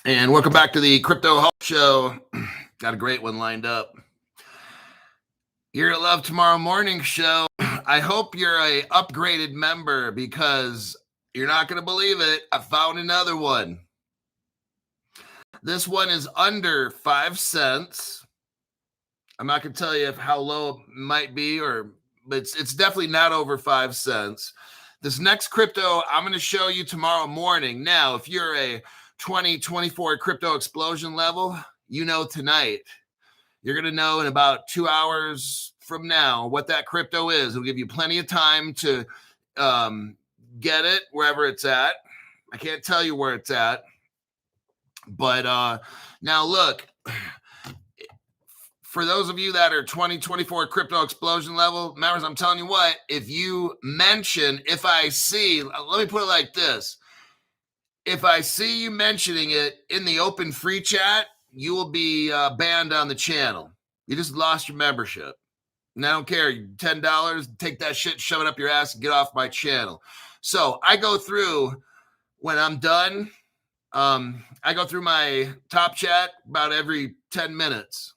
And welcome back to the Crypto Hulk Show. Got a great one lined up. You're going to love tomorrow morning's show. I hope you're a upgraded member because you're not going to believe it. I found another one. This one is under 5 cents. I'm not going to tell you how low it might be, but it's definitely not over 5 cents. This next crypto I'm going to show you tomorrow morning. Now, if you're a 2024 crypto explosion level, you know tonight. You're going to know in about 2 hours from now what that crypto is. It'll give you plenty of time to get it wherever it's at. I can't tell you where it's at. But now look, for those of you that are 2024 crypto explosion level members, I'm telling you what, if you mention, let me put it like this. If I see you mentioning it in the open free chat, you will be banned on the channel. You just lost your membership. And I don't care. $10, take that shit, shove it up your ass, and get off my channel. So I go through, when I'm done, I go through my top chat about every 10 minutes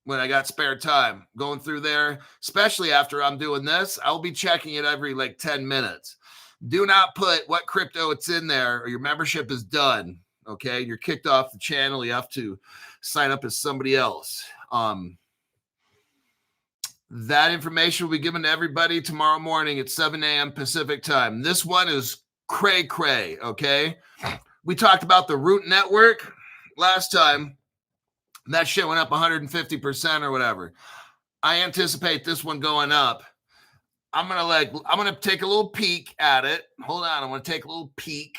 when I got spare time. Going through there, especially after I'm doing this, I'll be checking it every 10 minutes. Do not put what crypto it's in there or your membership is done. Okay, you're kicked off the channel. You have to sign up as somebody else. That information will be given to everybody tomorrow morning at 7 a.m. Pacific time. This one is cray, okay? We talked about the Root Network last time. That shit went up 150% or whatever. I anticipate this one going up. I'm gonna take a little peek at it. Hold on, I'm gonna take a little peek.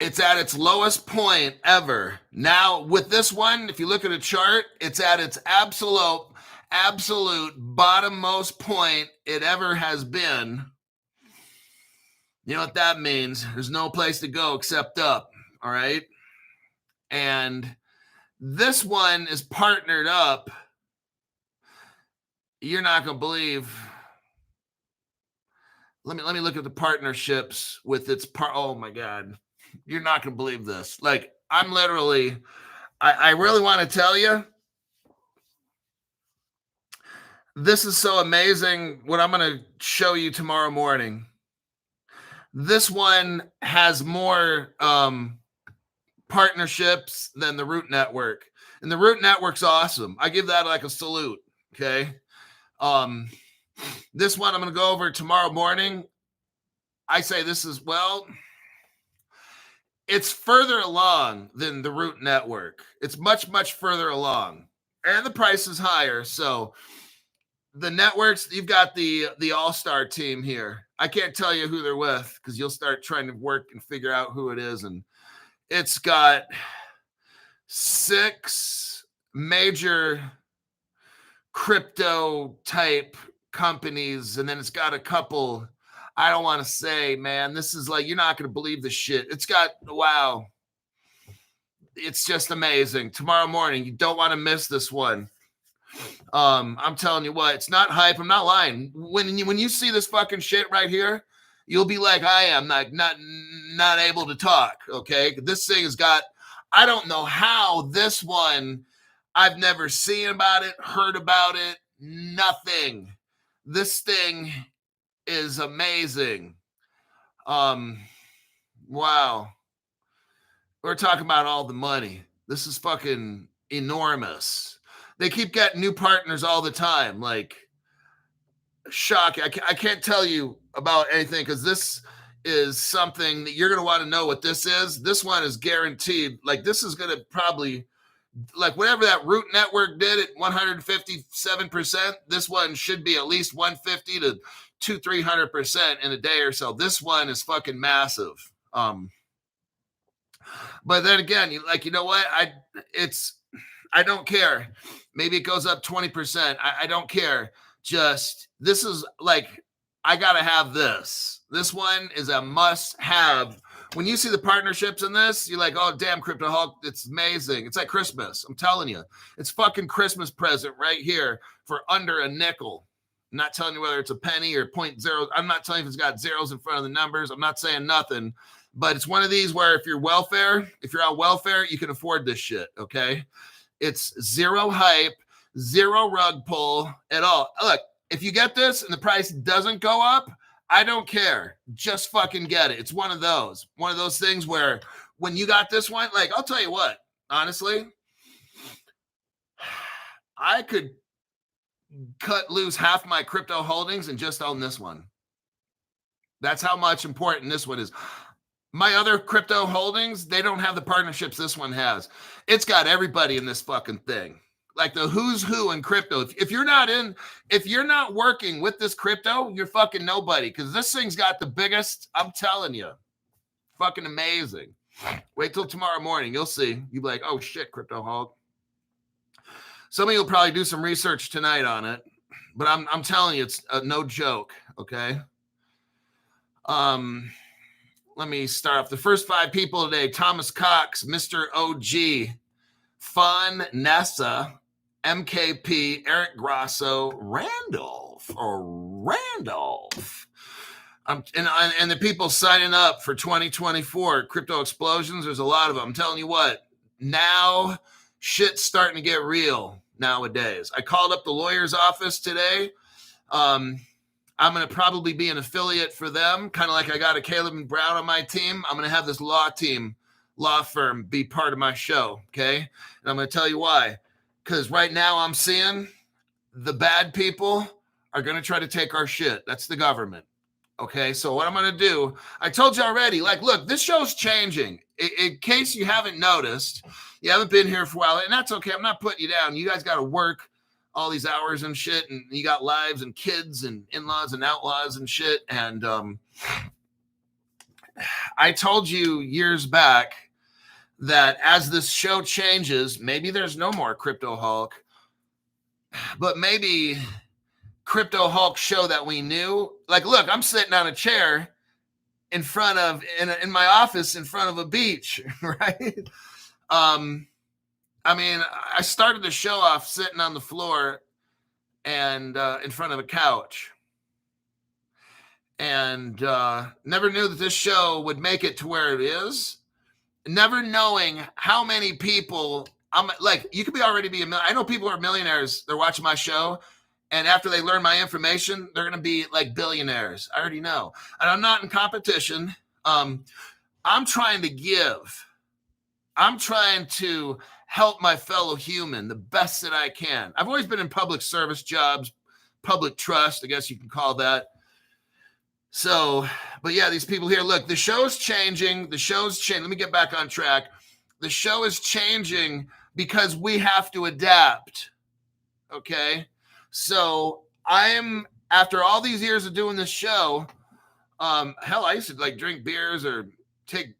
It's at its lowest point ever. Now, with this one, if you look at a chart, it's at its absolute bottommost point it ever has been. You know what that means? There's no place to go except up, all right? And this one is partnered up. You're not going to believe. Let me look at the partnerships with its oh my God. You're not going to believe this. I'm literally, I really want to tell you, this is so amazing what I'm going to show you tomorrow morning. This one has more partnerships than the Root Network. And the Root Network's awesome. I give that a salute, okay? This one I'm going to go over tomorrow morning. I say this is, it's further along than the Root Network. It's much, much further along. And the price is higher. So the networks, you've got the all-star team here. I can't tell you who they're with because you'll start trying to work and figure out who it is. And it's got 6 major crypto type companies. And then it's got a couple, I don't want to say, man, this is you're not going to believe this shit. It's got, wow. It's just amazing. Tomorrow morning, you don't want to miss this one. I'm telling you what, it's not hype. I'm not lying. When you see this fucking shit right here, you'll be like I am, not able to talk. Okay, this thing has got. I don't know how this one. I've never seen about it, heard about it, nothing. This thing is amazing. Wow. We're talking about all the money. This is fucking enormous. They keep getting new partners all the time. Shocking. I can't tell you about anything because this is something that you're going to want to know what this is. This one is guaranteed. This is going to probably, whatever that Root Network did at 157%, this one should be at least 150 to 200-300% in a day or so. This one is fucking massive. But then again, you know what? I don't care. Maybe it goes up 20%. I don't care. Just, this is I got to have this. This one is a must have. When you see the partnerships in this, you're like, oh, damn, Crypto Hulk, it's amazing. It's like Christmas. I'm telling you. It's fucking Christmas present right here for under a nickel. I'm not telling you whether it's a penny or 0.0. I'm not telling you if it's got zeros in front of the numbers. I'm not saying nothing. But it's one of these where if you're on welfare, you can afford this shit, okay? It's zero hype, zero rug pull at all. Look, if you get this and the price doesn't go up, I don't care. Just fucking get it. It's one of those things where when you got this one, like, I'll tell you what, honestly, I could cut loose half my crypto holdings and just own this one. That's how much important this one is. My other crypto holdings, they don't have the partnerships this one has. It's got everybody in this fucking thing. Like the who's who in crypto. If you're not working with this crypto, you're fucking nobody. Because this thing's got the biggest, I'm telling you, fucking amazing. Wait till tomorrow morning. You'll see. You'll be like, oh shit, Crypto Hulk. Some of you will probably do some research tonight on it. But I'm telling you, it's no joke, okay? Let me start off. The first 5 people today: Thomas Cox, Mr. OG, Fun, Nessa, MKP, Eric Grasso, Randolph. And the people signing up for 2024 crypto explosions, there's a lot of them. I'm telling you what, now shit's starting to get real nowadays. I called up the lawyer's office today. I'm going to probably be an affiliate for them, kind of like I got a Caleb and Brown on my team. I'm going to have this law firm be part of my show, okay? And I'm going to tell you why. Because right now I'm seeing the bad people are going to try to take our shit. That's the government, okay? So what I'm going to do, I told you already, like, look, this show's changing. In case you haven't noticed, you haven't been here for a while, and that's okay. I'm not putting you down. You guys got to work all these hours and shit, and you got lives and kids and in-laws and outlaws and shit. And I told you years back that as this show changes, maybe there's no more Crypto Hulk, but maybe Crypto Hulk show that we knew. Like, look, I'm sitting on a chair in my office in front of a beach, right? I mean, I started the show off sitting on the floor and in front of a couch. And never knew that this show would make it to where it is. Never knowing how many people, you could already be a millionaire. I know people are millionaires. They're watching my show. And after they learn my information, they're going to be like billionaires. I already know. And I'm not in competition. I'm trying to give. I'm trying to help my fellow human the best that I can. I've always been in public service jobs, public trust, I guess you can call that. So, but yeah, these people here, look, the show's changing. Let me get back on track. The show is changing because we have to adapt. Okay. So after all these years of doing this show, hell, I used to drink beers or take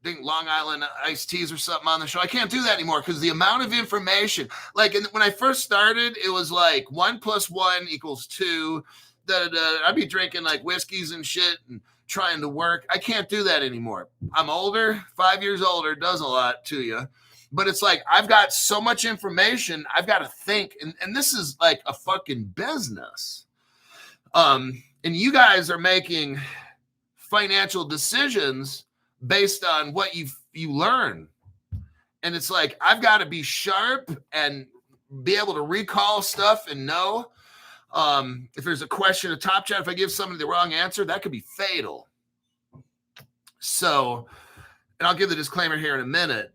Long Island iced teas or something on the show. I can't do that anymore because the amount of information, when I first started, it was like 1 + 1 = 2. I'd be drinking whiskeys and shit and trying to work. I can't do that anymore. I'm older, 5 years older, does a lot to you. But it's I've got so much information, I've got to think. And this is like a fucking business. And you guys are making financial decisions based on what you learn. And it's I've got to be sharp and be able to recall stuff and know. If there's a question in Top Chat, if I give somebody the wrong answer, that could be fatal. So, and I'll give the disclaimer here in a minute.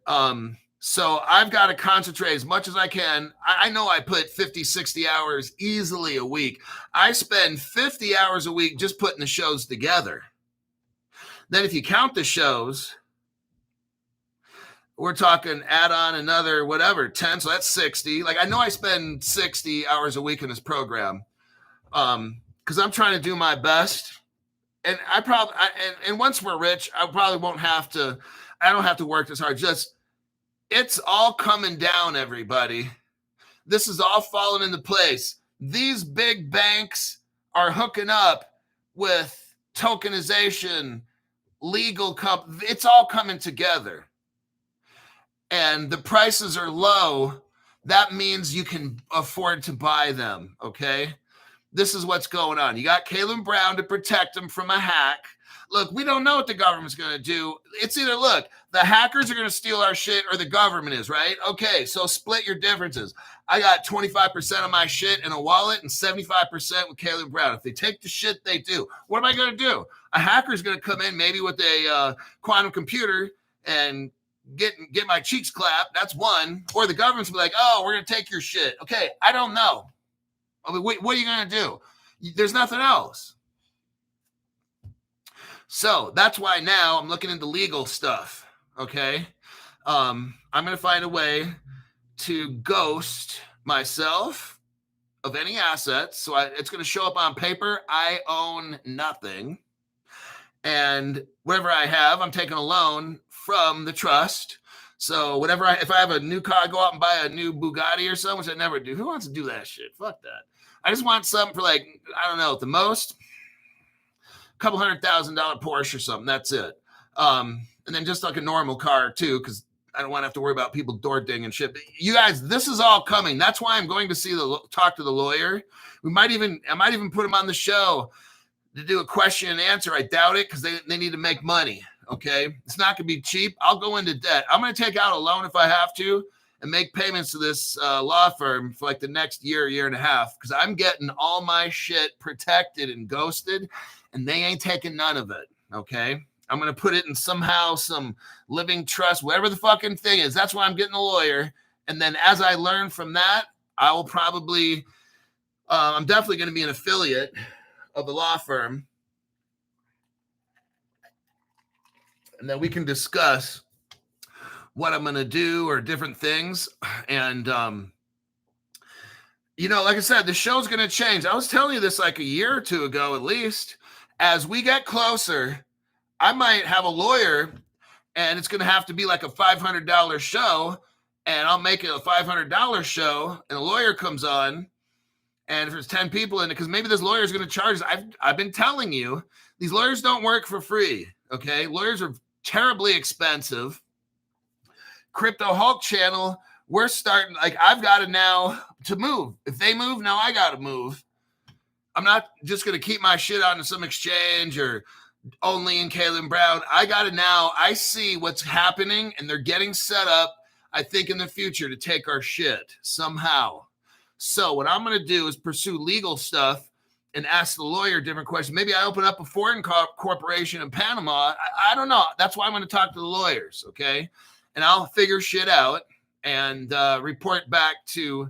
So I've got to concentrate as much as I can. I know I put 50, 60 hours easily a week. I spend 50 hours a week just putting the shows together. Then if you count the shows, we're talking add on another 10. So that's 60. I know I spend 60 hours a week in this program because I'm trying to do my best. And and once we're rich, I probably I don't have to work this hard. It's all coming down, everybody. This is all falling into place. These big banks are hooking up with tokenization, legal it's all coming together. And the prices are low. That means you can afford to buy them, okay? This is what's going on. You got Caleb Brown to protect him from a hack. Look, we don't know what the government's going to do. It's either, look, the hackers are going to steal our shit or the government is, right? Okay, so split your differences. I got 25% of my shit in a wallet and 75% with Caleb Brown. If they take the shit, they do. What am I going to do? A hacker is going to come in maybe with a quantum computer and get my cheeks clapped. That's one. Or the government's be like, oh, we're going to take your shit. Okay, I don't know. I mean, what are you going to do? There's nothing else. So that's why now I'm looking into legal stuff. Okay. I'm going to find a way to ghost myself of any assets. So it's going to show up on paper. I own nothing. And whatever I have, I'm taking a loan from the trust. So if I have a new car, I go out and buy a new Bugatti or something, which I never do. Who wants to do that shit? Fuck that. I just want something for like, I don't know, at the most, a couple $100,000 Porsche or something. That's it. And then just like a normal car too, because I don't want to have to worry about people door dinging shit. But you guys, this is all coming. That's why I'm going to talk to the lawyer. I might even put him on the show to do a question and answer. I doubt it because they need to make money. Okay. It's not going to be cheap. I'll go into debt. I'm going to take out a loan if I have to and make payments to this law firm for like the next year and a half, because I'm getting all my shit protected and ghosted and they ain't taking none of it. Okay. I'm going to put it in somehow, some living trust, whatever the fucking thing is. That's why I'm getting a lawyer. And then as I learn from that, I will probably, I'm definitely going to be an affiliate of the law firm. And then we can discuss what I'm going to do or different things. And, like I said, the show's going to change. I was telling you this like a year or two ago, at least. As we get closer, I might have a lawyer and it's going to have to be like a $500 show. And I'll make it a $500 show and a lawyer comes on. And if there's 10 people in it, because maybe this lawyer is going to charge. I've been telling you, these lawyers don't work for free. Okay. Lawyers are terribly expensive. Crypto Hulk channel, we're starting, like, I've got to now to move. If they move, now I got to move. I'm not just going to keep my shit on some exchange or only in Caleb Brown. I see what's happening and they're getting set up, I think, in the future to take our shit somehow. So what I'm going to do is pursue legal stuff and ask the lawyer different questions. Maybe I open up a foreign corporation in Panama. I don't know. That's why I'm going to talk to the lawyers, okay? And I'll figure shit out and report back to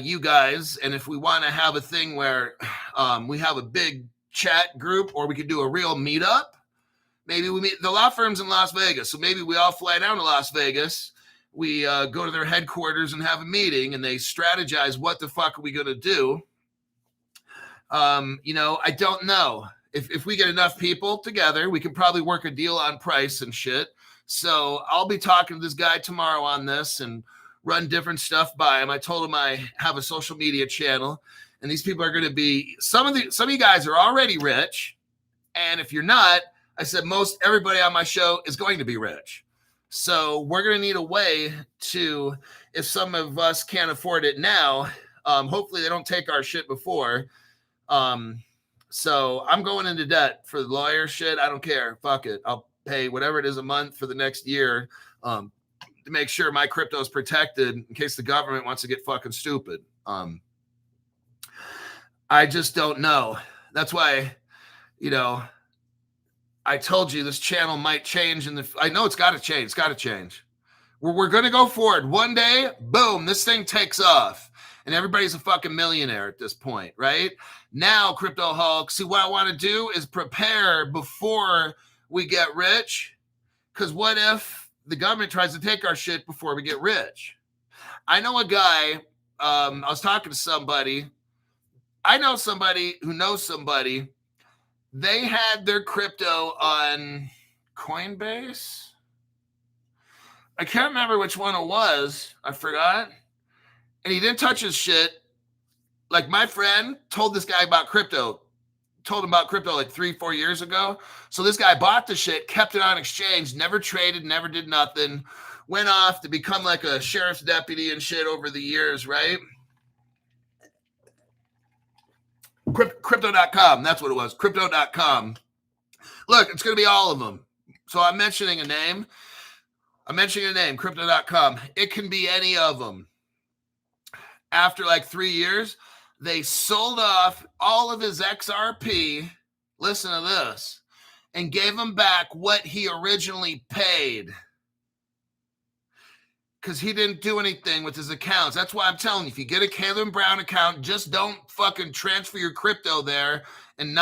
you guys. And if we want to have a thing where we have a big chat group, or we could do a real meetup, maybe we meet the law firms in Las Vegas. So maybe we all fly down to Las Vegas. We go to their headquarters and have a meeting and they strategize what the fuck are we going to do. I don't know. If we get enough people together, we can probably work a deal on price and shit. So I'll be talking to this guy tomorrow on this and run different stuff by him. I told him I have a social media channel and these people are going to be, some of you guys are already rich. And if you're not, I said, most everybody on my show is going to be rich. So we're going to need a way to, if some of us can't afford it now, hopefully they don't take our shit before. So I'm going into debt for the lawyer shit. I don't care. Fuck it. I'll pay whatever it is a month for the next year to make sure my crypto is protected in case the government wants to get fucking stupid. I just don't know. That's why, I told you this channel might change I know it's got to change. It's got to change. We're going to go forward. One day, boom, this thing takes off. And everybody's a fucking millionaire at this point, right? Now, Crypto Hulk, see, what I want to do is prepare before we get rich. Because what if the government tries to take our shit before we get rich? I know a guy, I was talking to somebody. I know somebody who knows somebody. They had their crypto on Coinbase. I can't remember which one it was. I forgot. And he didn't touch his shit. Like, my friend told this guy about crypto. Told him about crypto like 3-4 years ago. So this guy bought the shit, kept it on exchange, never traded, never did nothing. Went off to become like a sheriff's deputy and shit over the years, right? Crypto.com. That's what it was. Crypto.com. Look, it's going to be all of them. So I'm mentioning a name. Crypto.com. It can be any of them. After like 3 years, they sold off all of his XRP. Listen to this. And gave him back what he originally paid. Because he didn't do anything with his accounts. That's why I'm telling you, if you get a Caleb Brown account, just don't fucking transfer your crypto there and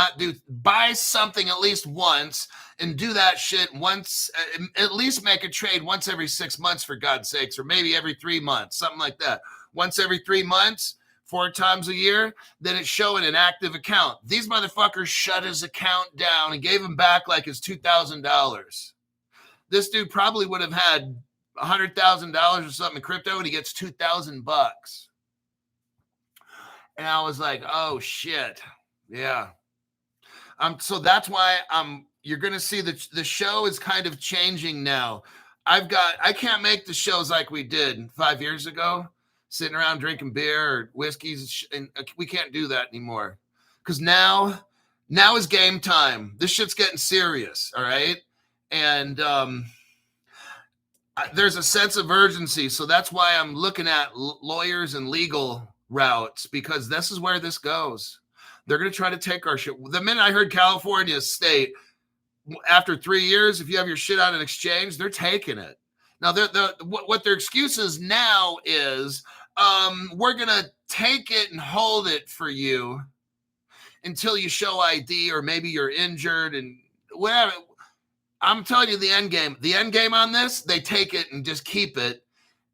buy something at least once and do that shit once, at least make a trade once every 6 months, for God's sakes, or maybe every 3 months, something like that. Once every 3 months, 4 times a year, then it's showing an active account. These motherfuckers shut his account down and gave him back like his $2,000. This dude probably would have had $100,000 or something in crypto, and he gets $2,000. And I was like, oh shit. Yeah. So that's why you're going to see that the show is kind of changing now. I can't make the shows like we did 5 years ago, sitting around drinking beer or whiskeys, and we can't do that anymore. Because now is game time. This shit's getting serious, all right? And there's a sense of urgency, so that's why I'm looking at lawyers and legal routes, because this is where this goes. They're going to try to take our shit. The minute I heard California state, after 3 years, if you have your shit on an exchange, they're taking it. Now, what their excuse is now is, we're going to take it and hold it for you until you show ID, or maybe you're injured and whatever. I'm telling you the end game. The end game on this, they take it and just keep it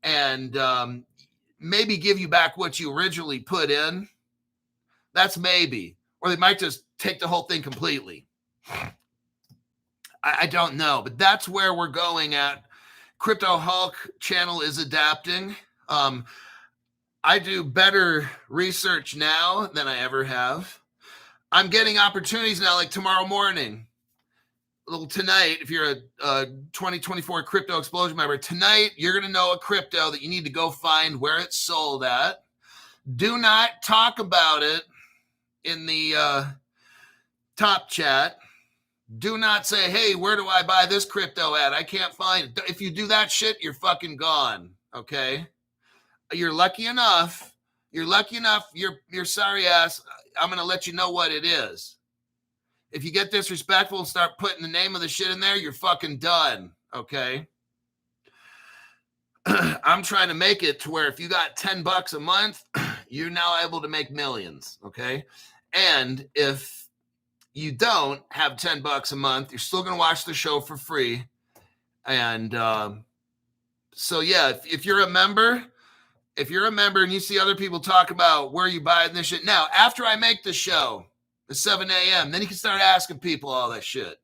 and maybe give you back what you originally put in. That's maybe. Or they might just take the whole thing completely. I don't know, but that's where we're going at. Crypto Hulk channel is adapting. I do better research now than I ever have. I'm getting opportunities now, like tomorrow morning. Tonight, if you're a 2024 Crypto Explosion member, tonight you're going to know a crypto that you need to go find where it's sold at. Do not talk about it in the top chat. Do not say, hey, where do I buy this crypto at? I can't find it. If you do that shit, you're fucking gone, okay? You're lucky enough, your sorry ass, I'm going to let you know what it is. If you get disrespectful and start putting the name of the shit in there, you're fucking done, okay? I'm trying to make it to where if you got $10 a month, you're now able to make millions, okay? And if you don't have $10 a month, you're still going to watch the show for free. And so, yeah, if you're a member and you see other people talk about where you buy this shit, now, after I make the show, at 7 a.m., then you can start asking people all that shit.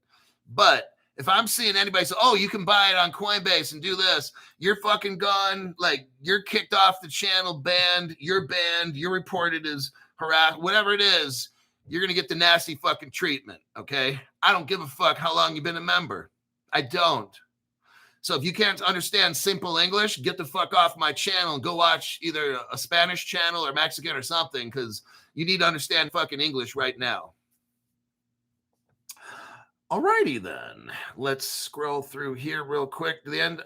But if I'm seeing anybody say, oh, you can buy it on Coinbase and do this, you're fucking gone. Like, you're kicked off the channel, banned, you're reported as harassed, whatever it is, you're going to get the nasty fucking treatment, okay? I don't give a fuck how long you've been a member. I don't. So if you can't understand simple English, get the fuck off my channel and go watch either a Spanish channel or Mexican or something, because you need to understand fucking English right now. Alrighty then. Let's scroll through here real quick to the end.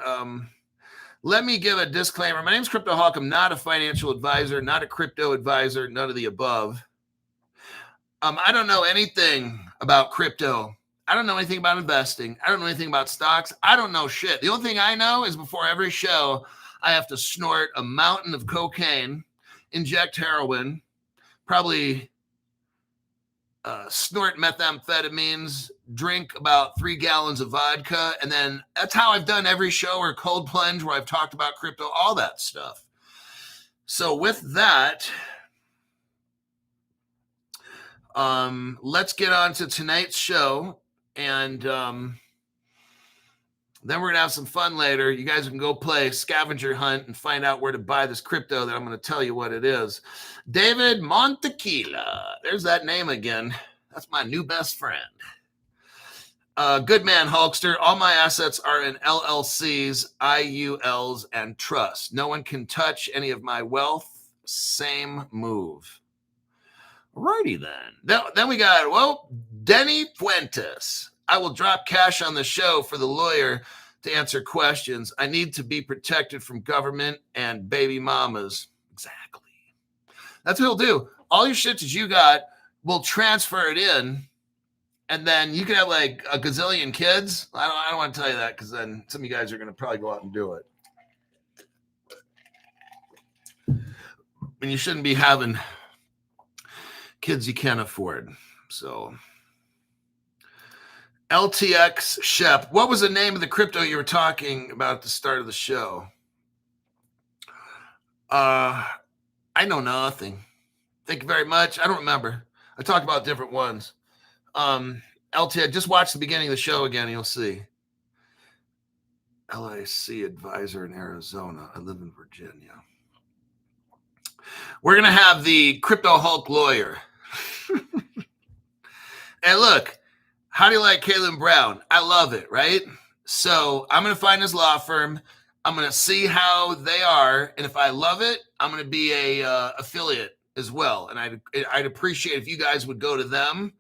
Let me give a disclaimer. My name is Crypto Hawk. I'm not a financial advisor, not a crypto advisor, none of the above. I don't know anything about crypto. I don't know anything about investing. I don't know anything about stocks. I don't know shit. The only thing I know is before every show, I have to snort a mountain of cocaine, inject heroin, probably snort methamphetamines, drink about 3 gallons of vodka. And then that's how I've done every show, or cold plunge where I've talked about crypto, all that stuff. So with that, let's get on to tonight's show. And then we're going to have some fun later. You guys can go play scavenger hunt and find out where to buy this crypto that I'm going to tell you what it is. David Montequila. There's that name again. That's my new best friend. Good man, Hulkster. All my assets are in LLCs, IULs, and trusts. No one can touch any of my wealth. Same move. Righty then. Then we got, Denny Fuentes. I will drop cash on the show for the lawyer to answer questions. I need to be protected from government and baby mamas. Exactly. That's what he'll do. All your shit that you got, we'll transfer it in, and then you can have like a gazillion kids. I don't want to tell you that because then some of you guys are going to probably go out and do it. And you shouldn't be having kids you can't afford. So LTX Shep, what was the name of the crypto you were talking about at the start of the show? I know nothing. Thank you very much. I don't remember. I talked about different ones. LTX, just watch the beginning of the show again and you'll see. LIC advisor in Arizona. I live in Virginia. We're going to have the Crypto Hulk lawyer. And look, how do you like Caleb Brown? I love it, right? So I'm going to find his law firm. I'm going to see how they are. And if I love it, I'm going to be a affiliate as well. And I'd appreciate if you guys would go to them.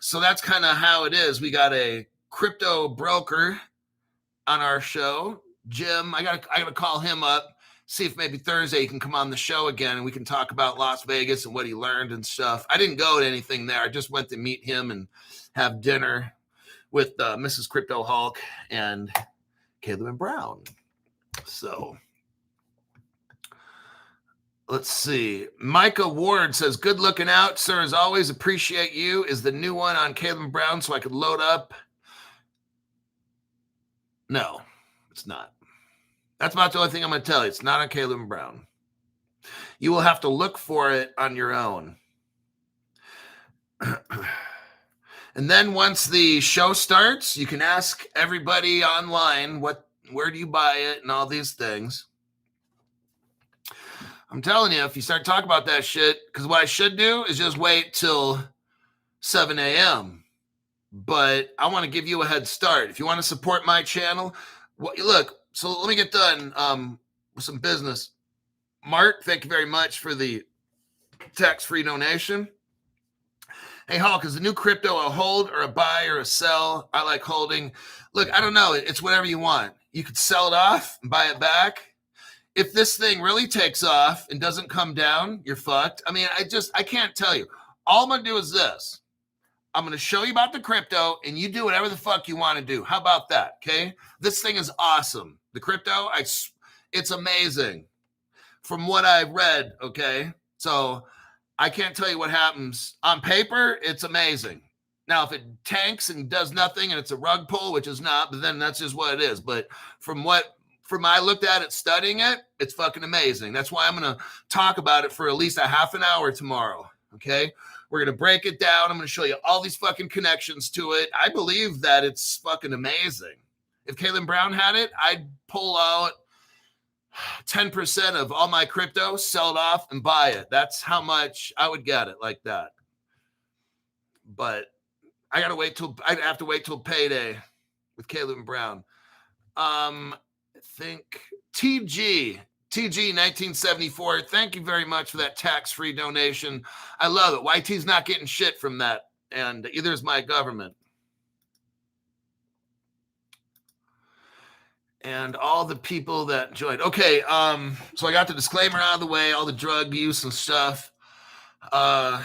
So that's kind of how it is. We got a crypto broker on our show. Jim, I gotta call him up, see if maybe Thursday he can come on the show again and we can talk about Las Vegas and what he learned and stuff. I didn't go to anything there. I just went to meet him and have dinner with Mrs. Crypto Hulk and Caleb Brown. So let's see. Micah Ward says, good looking out, sir. As always, appreciate you. Is the new one on Caleb Brown so I could load up? No, it's not. That's about the only thing I'm going to tell you. It's not on Caleb Brown. You will have to look for it on your own. And then once the show starts, you can ask everybody online, where do you buy it and all these things. I'm telling you, if you start talking about that shit, because what I should do is just wait till 7 a.m. But I want to give you a head start. If you want to support my channel, look, so let me get done with some business. Mark, thank you very much for the tax-free donation. Hey, Hulk, is the new crypto a hold or a buy or a sell? I like holding. Look, I don't know. It's whatever you want. You could sell it off and buy it back. If this thing really takes off and doesn't come down, you're fucked. I mean, I can't tell you. All I'm going to do is this. I'm going to show you about the crypto and you do whatever the fuck you want to do. How about that? Okay. This thing is awesome. The crypto, it's amazing from what I've read. Okay. So I can't tell you what happens on paper. It's amazing. Now, if it tanks and does nothing and it's a rug pull, which is not, but then that's just what it is. But from I looked at it, studying it, it's fucking amazing. That's why I'm going to talk about it for at least a half an hour tomorrow. Okay. We're going to break it down. I'm going to show you all these fucking connections to it. I believe that it's fucking amazing. If Caleb Brown had it, I'd pull out 10% of all my crypto, sell it off and buy it. That's how much I would get it like that. But I'd have to wait till payday with Caleb Brown. I think TG 1974. Thank you very much for that tax-free donation. I love it. YT's not getting shit from that, and either is my government. And all the people that joined. Okay, so I got the disclaimer out of the way, all the drug use and stuff. I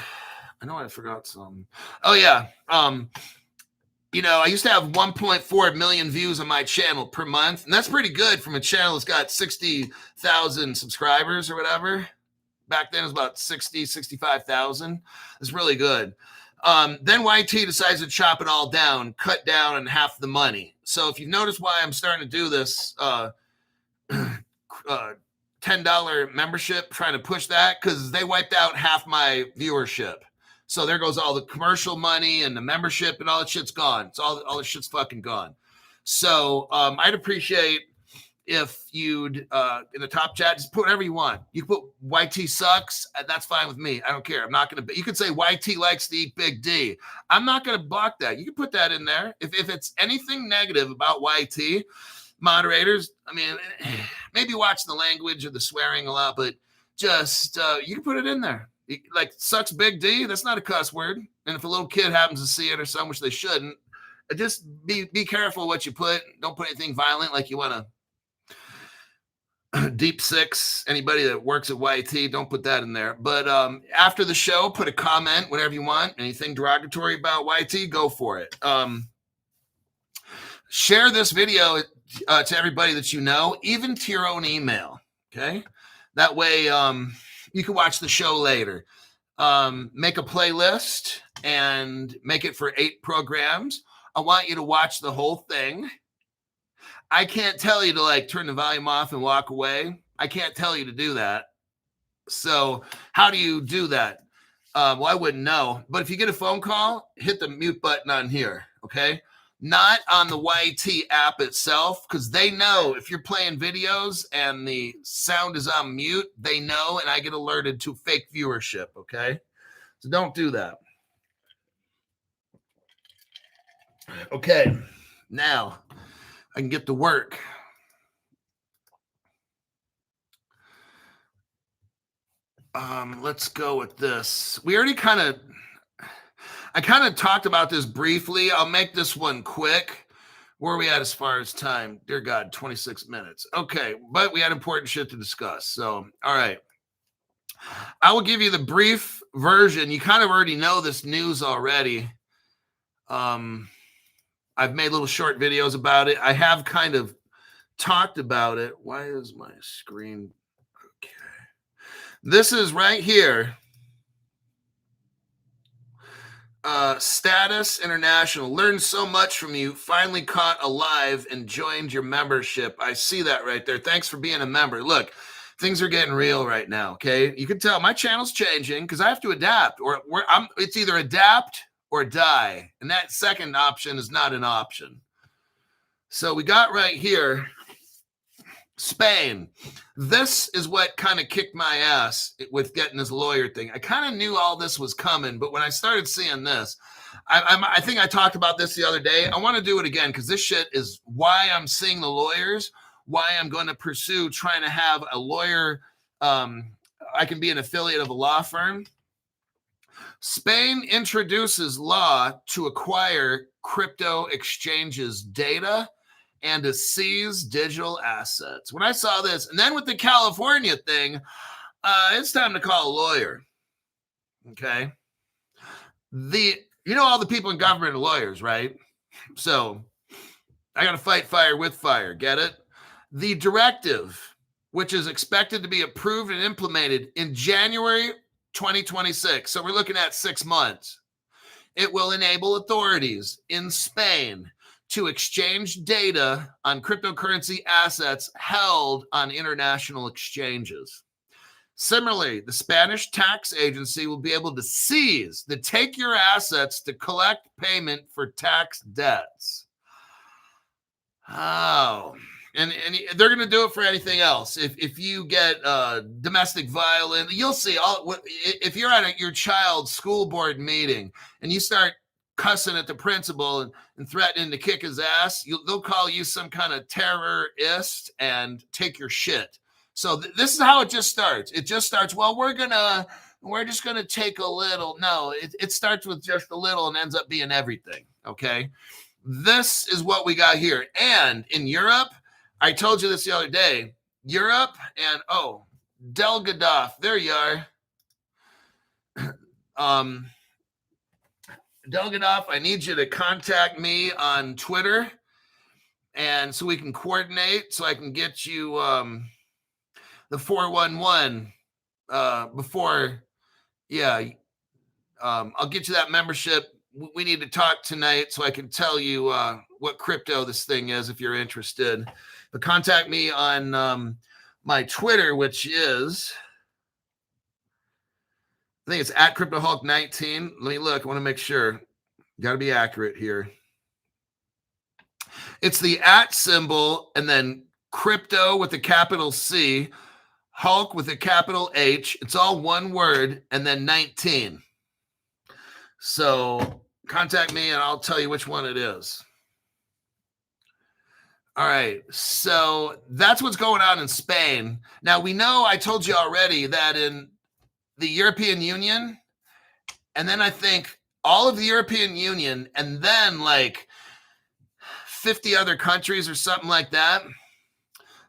know I forgot some. Oh yeah. I used to have 1.4 million views on my channel per month, and that's pretty good from a channel that's got 60,000 subscribers or whatever. Back then it was about 65,000. It's really good. Then YT decides to chop it all down, cut down on half the money. So if you notice why I'm starting to do this $10 membership, trying to push that, because they wiped out half my viewership. So there goes all the commercial money and the membership and all that shit's gone. It's all the shit's fucking gone. So I'd appreciate if you'd in the top chat, just put whatever you want. You can put YT sucks. That's fine with me. I don't care. I'm not going to, you could say YT likes to eat Big D. I'm not going to block that. You can put that in there. If it's anything negative about YT, moderators, I mean, maybe watch the language or the swearing a lot, but just, you can put it in there. Like sucks Big D. That's not a cuss word. And if a little kid happens to see it or something, which they shouldn't, just be careful what you put. Don't put anything violent like you want to deep six anybody that works at YT. Don't put that in there. But after the show, put a comment, whatever you want. Anything derogatory about YT, go for it. Share this video to everybody that you know, even to your own email. Okay, that way you can watch the show later. Make a playlist and make it for 8 programs. I want you to watch the whole thing. I can't tell you to like turn the volume off and walk away. I can't tell you to do that. So how do you do that? Well, I wouldn't know. But if you get a phone call, hit the mute button on here, okay? Not on the YT app itself, because they know if you're playing videos and the sound is on mute, they know, and I get alerted to fake viewership, okay? So don't do that. Okay, now I can get to work. Let's go with this. We already I kind of talked about this briefly. I'll make this one quick. Where are we at as far as time? Dear God, 26 minutes. Okay, but we had important shit to discuss. So, all right. I will give you the brief version. You kind of already know this news already. I've made little short videos about it. I have kind of talked about it. Why is my screen? Okay. This is right here. Status International. Learned so much from you. Finally caught alive and joined your membership. I see that right there. Thanks for being a member. Look, things are getting real right now, okay? You can tell my channel's changing because I have to adapt. It's either adapt or die. And that second option is not an option. So we got right here, Spain. This is what kind of kicked my ass with getting this lawyer thing. I kind of knew all this was coming, but when I started seeing this, I think I talked about this the other day. I want to do it again because this shit is why I'm seeing the lawyers, why I'm going to pursue trying to have a lawyer. I can be an affiliate of a law firm. Spain introduces law to acquire crypto exchanges data and to seize digital assets. When I saw this, and then with the California thing, it's time to call a lawyer. Okay. All the people in government are lawyers, right? So I got to fight fire with fire. Get it? The directive, which is expected to be approved and implemented in January 2026. So we're looking at 6 months. It will enable authorities in Spain to exchange data on cryptocurrency assets held on international exchanges. Similarly, the Spanish tax agency will be able to take your assets to collect payment for tax debts. Oh, and they're going to do it for anything else. If you get domestic violence, you'll see. If you're at your child's school board meeting and you start cussing at the principal and threatening to kick his ass, they'll call you some kind of terrorist and take your shit. So this is how it just starts. It just starts, well, we're just gonna take a little. No, it starts with just a little and ends up being everything. Okay, this is what we got here. And in Europe, I told you this the other day. Europe and Delgadov, there you are. Delgadov, I need you to contact me on Twitter, and so we can coordinate, so I can get you the 411 before. Yeah, I'll get you that membership. We need to talk tonight so I can tell you what crypto this thing is if you're interested. But contact me on my Twitter, which is, I think it's at CryptoHulk19. Let me look. I want to make sure. Got to be accurate here. It's the @ symbol and then crypto with a capital C, Hulk with a capital H. It's all one word, and then 19. So contact me and I'll tell you which one it is. All right. So that's what's going on in Spain. Now, we know, I told you already, that in the European Union, and then I think all of the European Union, and then like 50 other countries or something like that,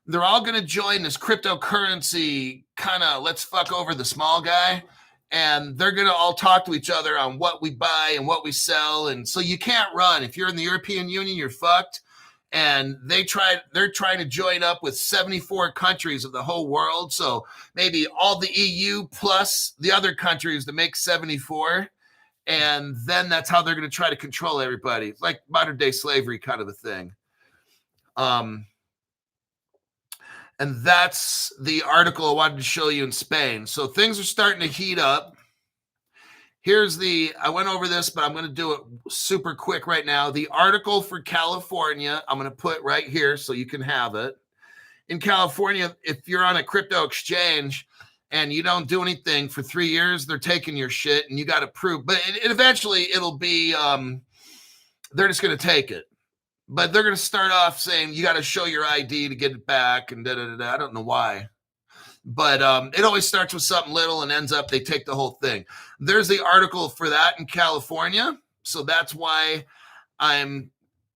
they're all going to join this cryptocurrency kind of let's fuck over the small guy. And they're going to all talk to each other on what we buy and what we sell. And so you can't run. If you're in the European Union, you're fucked. And they're trying to join up with 74 countries of the whole world. So maybe all the EU plus the other countries to make 74. And then that's how they're going to try to control everybody. It's like modern day slavery kind of a thing. And that's the article I wanted to show you in Spain. So things are starting to heat up. I went over this, but I'm going to do it super quick right now. The article for California, I'm going to put right here so you can have it. In California, if you're on a crypto exchange and you don't do anything for 3 years, they're taking your shit and you got to prove. But eventually it'll be, they're just going to take it. But they're going to start off saying you got to show your ID to get it back and da-da-da-da. I don't know why. But it always starts with something little and ends up they take the whole thing. There's the article for that in California. So that's why I'm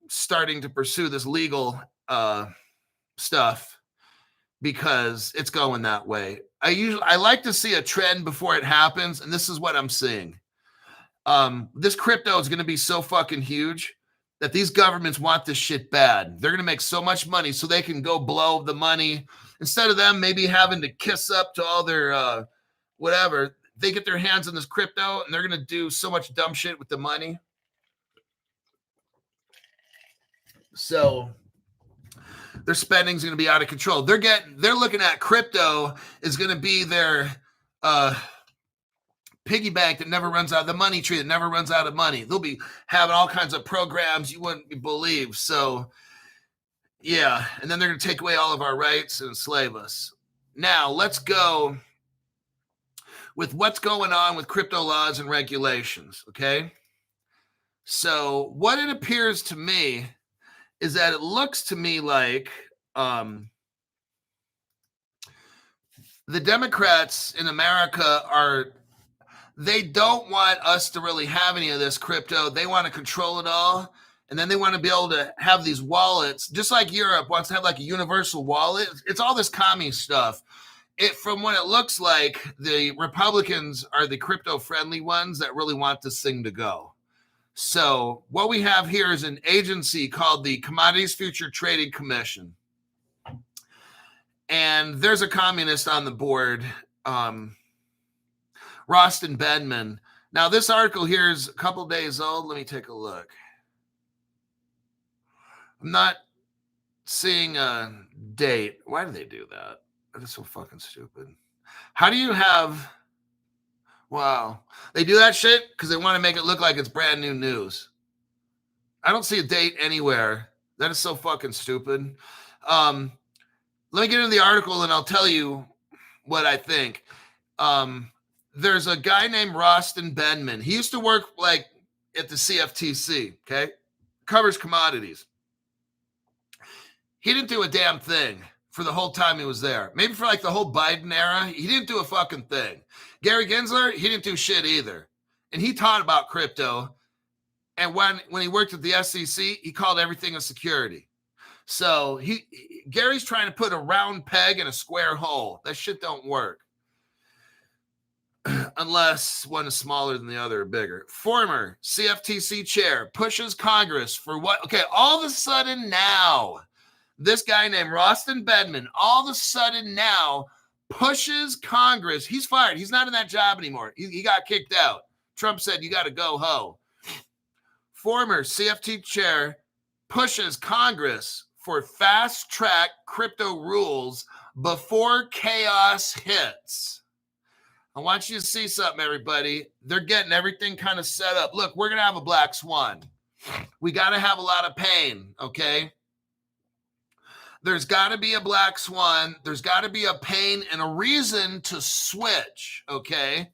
starting to pursue this legal stuff because it's going that way. I like to see a trend before it happens, and this is what I'm seeing. This crypto is going to be so fucking huge that these governments want this shit bad. They're going to make so much money so they can go blow the money. Instead of them maybe having to kiss up to all their whatever, they get their hands on this crypto and they're going to do so much dumb shit with the money. So their spending is going to be out of control. They're looking at crypto is going to be their piggy bank that never runs out, the money tree that never runs out of money. They'll be having all kinds of programs you wouldn't believe. So yeah, and then they're going to take away all of our rights and enslave us. Now let's go with what's going on with crypto laws and regulations. Okay, so what it appears to me is that it looks to me like the Democrats in America they don't want us to really have any of this crypto. They want to control it all. And then they want to be able to have these wallets, just like Europe wants to have like a universal wallet. It's all this commie stuff. From what it looks like, the Republicans are the crypto-friendly ones that really want this thing to go. So what we have here is an agency called the Commodities Future Trading Commission. And there's a communist on the board, Rostin Bedman. Now, this article here is a couple days old. Let me take a look. I'm not seeing a date. Why do they do that? That is so fucking stupid. How do you have... Wow. They do that shit because they want to make it look like it's brand new news. I don't see a date anywhere. That is so fucking stupid. Let me get into the article and I'll tell you what I think. There's a guy named Rostin Bedman. He used to work like at the CFTC, okay? Covers commodities. He didn't do a damn thing for the whole time he was there. Maybe for like the whole Biden era, he didn't do a fucking thing. Gary Gensler, he didn't do shit either. And he taught about crypto. And when he worked at the SEC, he called everything a security. So Gary's trying to put a round peg in a square hole. That shit don't work. Unless one is smaller than the other or bigger. Former CFTC chair pushes Congress for what? Okay, all of a sudden now, this guy named Rostin Bedman, all of a sudden now pushes Congress. He's fired. He's not in that job anymore. He got kicked out. Trump said, you got to go ho. Former CFT chair pushes Congress for fast track crypto rules before chaos hits. I want you to see something, everybody. They're getting everything kind of set up. Look, we're going to have a black swan. We got to have a lot of pain, okay? There's got to be a black swan. There's got to be a pain and a reason to switch, okay?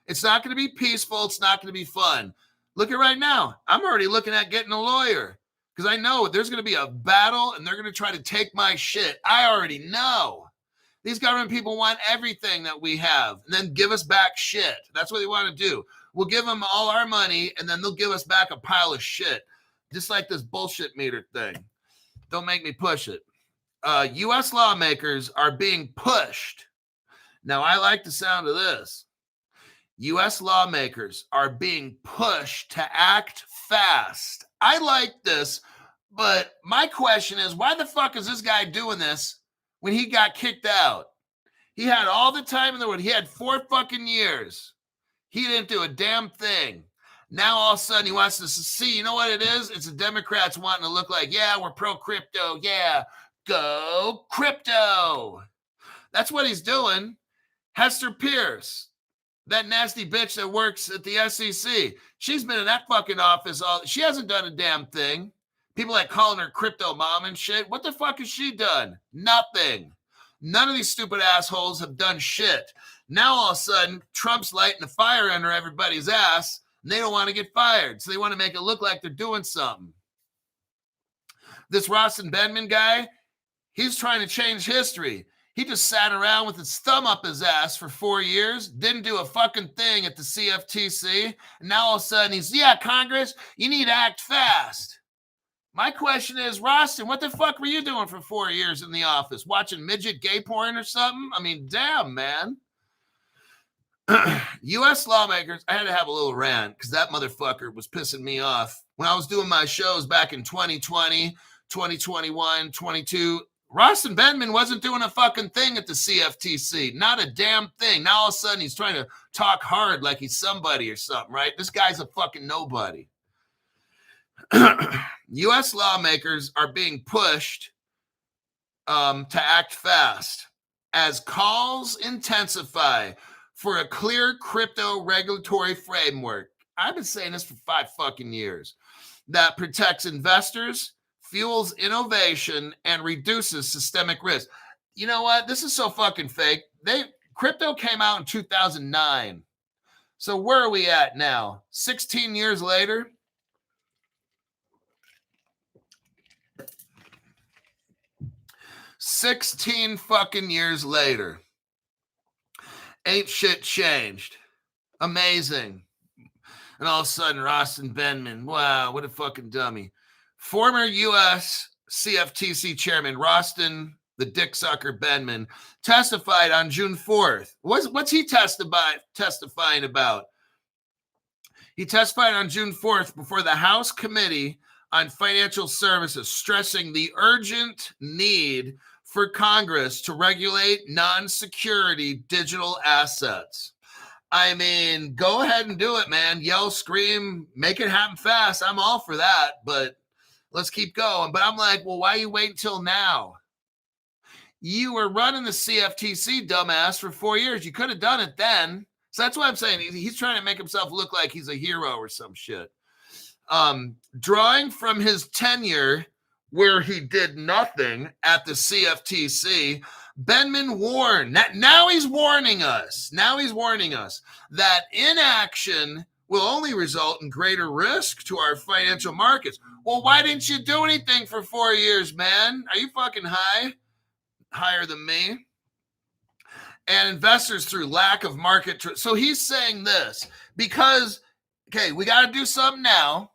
It's not going to be peaceful. It's not going to be fun. Look at right now. I'm already looking at getting a lawyer because I know there's going to be a battle and they're going to try to take my shit. I already know. These government people want everything that we have and then give us back shit. That's what they want to do. We'll give them all our money, and then they'll give us back a pile of shit, just like this bullshit meter thing. Don't make me push it. U.S. lawmakers are being pushed. Now, I like the sound of this. U.S. lawmakers are being pushed to act fast. I like this, but my question is, why the fuck is this guy doing this when he got kicked out? He had all the time in the world. He had 4 fucking years. He didn't do a damn thing. Now all of a sudden he wants to see, you know what it is? It's the Democrats wanting to look like, yeah, we're pro-crypto. Yeah, go crypto. That's what he's doing. Hester Pierce, that nasty bitch that works at the SEC, she's been in that fucking office she hasn't done a damn thing. People like calling her crypto mom and shit. What the fuck has she done? Nothing. None of these stupid assholes have done shit. Now all of a sudden, Trump's lighting a fire under everybody's ass, and they don't want to get fired, so they want to make it look like they're doing something. This Rostin Benman guy, he's trying to change history. He just sat around with his thumb up his ass for 4 years, didn't do a fucking thing at the CFTC, and now all of a sudden he's, yeah, Congress, you need to act fast. My question is, Rostin, what the fuck were you doing for 4 years in the office? Watching midget gay porn or something? I mean, damn, man. U.S. lawmakers, I had to have a little rant because that motherfucker was pissing me off. When I was doing my shows back in 2020, 2021, 22, Rostin Benman wasn't doing a fucking thing at the CFTC. Not a damn thing. Now all of a sudden he's trying to talk hard like he's somebody or something, right? This guy's a fucking nobody. U.S. lawmakers are being pushed to act fast as calls intensify for a clear crypto regulatory framework. I've been saying this for 5 fucking years. That protects investors, fuels innovation, and reduces systemic risk. You know what? This is so fucking fake. Crypto came out in 2009. So where are we at now? 16 years later? $16 fucking years later. Ain't shit changed. Amazing. And all of a sudden, Rostin Benman, wow, what a fucking dummy. Former U.S. CFTC chairman Rostin, the dick sucker Benman, testified on June 4th. What's he testifying about? He testified on June 4th before the House Committee on Financial Services, stressing the urgent need for Congress to regulate non-security digital assets. I mean, go ahead and do it, man. Yell, scream, make it happen fast. I'm all for that, but let's keep going. But I'm like, well, why you wait until now? You were running the CFTC, dumbass, for 4 years. You could have done it then. So that's what I'm saying. He's trying to make himself look like he's a hero or some shit. Drawing from his tenure where he did nothing at the CFTC, Benman warned, now he's warning us that inaction will only result in greater risk to our financial markets. Well, why didn't you do anything for 4 years, man? Are you fucking high? Higher than me? And investors through lack of market. So he's saying this because, okay, we got to do something now.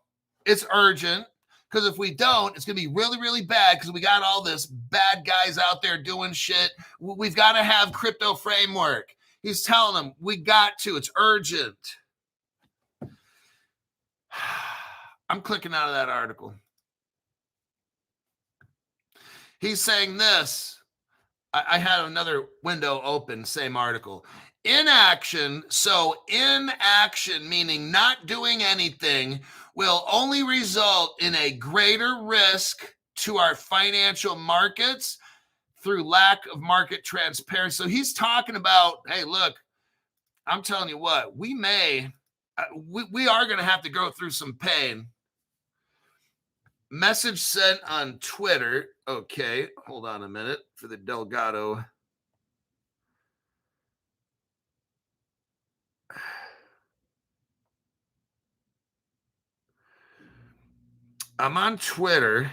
It's urgent. Because if we don't, it's going to be really, really bad because we got all this bad guys out there doing shit. We've got to have crypto framework. He's telling them, we got to. It's urgent. I'm clicking out of that article. He's saying this. I had another window open, same article. Inaction, so inaction, meaning not doing anything, will only result in a greater risk to our financial markets through lack of market transparency. So he's talking about, hey, look, I'm telling you what, we are going to have to go through some pain. Message sent on Twitter. Okay, hold on a minute for the Delgado. I'm on Twitter.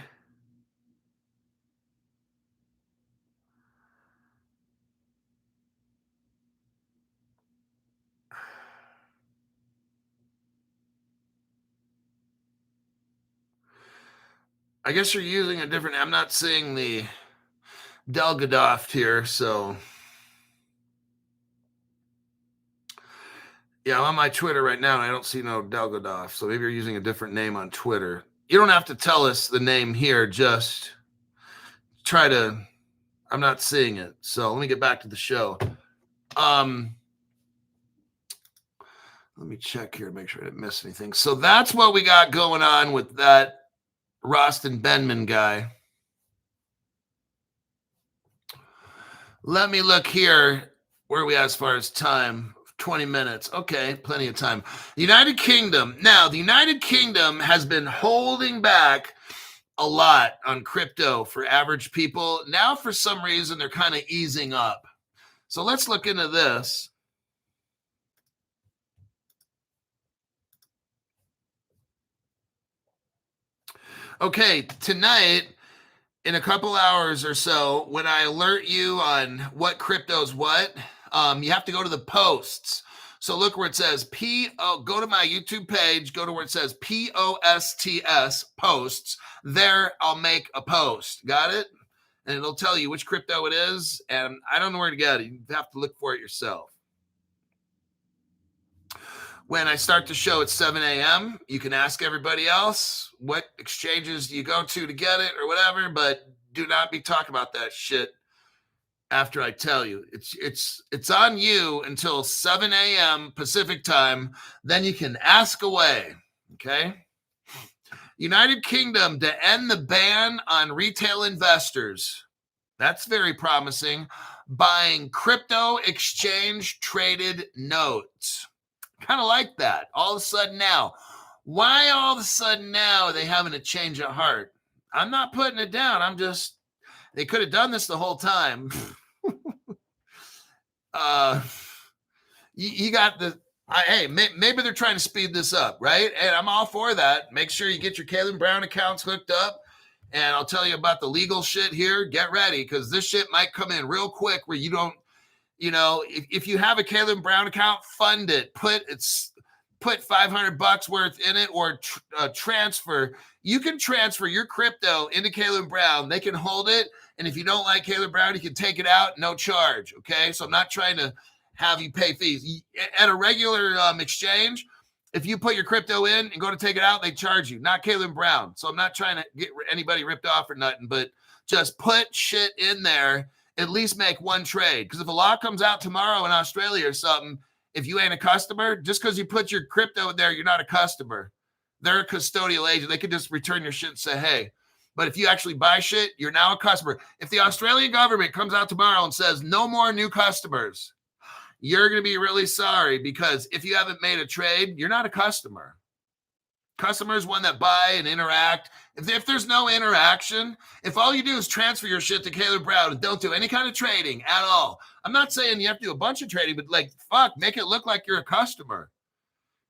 I guess you're using a different, I'm not seeing the Delgadoft here, so. Yeah, I'm on my Twitter right now, and I don't see no Delgadoff. So maybe you're using a different name on Twitter. You don't have to tell us the name here. Just try to. I'm not seeing it. So let me get back to the show. Let me check here to make sure I didn't miss anything. So that's what we got going on with that Rostin Benman guy. Let me look here. Where are we at as far as time? 20 minutes. Okay, plenty of time. The United Kingdom. Now, the United Kingdom has been holding back a lot on crypto for average people. Now, for some reason, they're kind of easing up. So let's look into this. Okay, tonight, in a couple hours or so, when I alert you on what crypto's what, you have to go to the posts. So look where it says go to my YouTube page, go to where it says POSTS, posts. There, I'll make a post. Got it? And it'll tell you which crypto it is. And I don't know where to get it. You have to look for it yourself. When I start the show at 7 a.m., you can ask everybody else what exchanges do you go to get it or whatever, but do not be talking about that shit after I tell you. It's on you until 7 a.m. Pacific time. Then you can ask away, okay? United Kingdom to end the ban on retail investors. That's very promising. Buying crypto exchange traded notes. Kind of like that. All of a sudden now. Why all of a sudden now are they having a change of heart? I'm not putting it down. They could have done this the whole time. You got hey, maybe they're trying to speed this up, right? And I'm all for that. Make sure you get your Caleb Brown accounts hooked up. And I'll tell you about the legal shit here. Get ready, because this shit might come in real quick where you don't, if you have a Caleb Brown account, fund it. Put $500 worth in it, or transfer. You can transfer your crypto into Caleb Brown. They can hold it. And if you don't like Caleb Brown, you can take it out, no charge. Okay. So I'm not trying to have you pay fees at a regular exchange. If you put your crypto in and go to take it out, they charge you, not Caleb Brown. So I'm not trying to get anybody ripped off or nothing, but just put shit in there. At least make one trade. Because if a law comes out tomorrow in Australia or something, if you ain't a customer, just because you put your crypto in there, you're not a customer. They're a custodial agent. They can just return your shit and say, hey. But if you actually buy shit, you're now a customer. If the Australian government comes out tomorrow and says no more new customers, you're going to be really sorry, because if you haven't made a trade, you're not a customer. Customer is one that buy and interact. If there's no interaction, if all you do is transfer your shit to Caleb Brown and don't do any kind of trading at all, I'm not saying you have to do a bunch of trading, but make it look like you're a customer.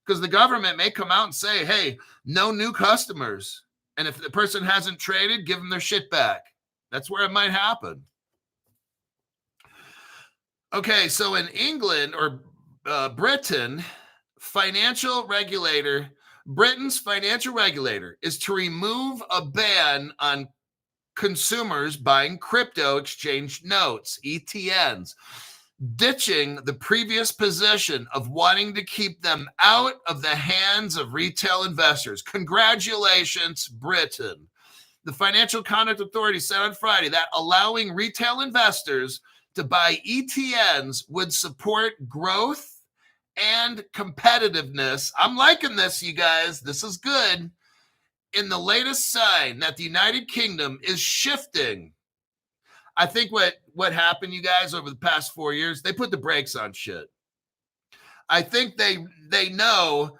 Because the government may come out and say, hey, no new customers. And if the person hasn't traded, give them their shit back. That's where it might happen. Okay, so in England or Britain, Britain's financial regulator is to remove a ban on consumers buying crypto exchange notes, ETNs, ditching the previous position of wanting to keep them out of the hands of retail investors. Congratulations, Britain. The Financial Conduct Authority said on Friday that allowing retail investors to buy ETNs would support growth and competitiveness. I'm liking this, you guys. This is good. In the latest sign that the United Kingdom is shifting. I think what happened, you guys, over the past 4 years, they put the brakes on shit. I think they know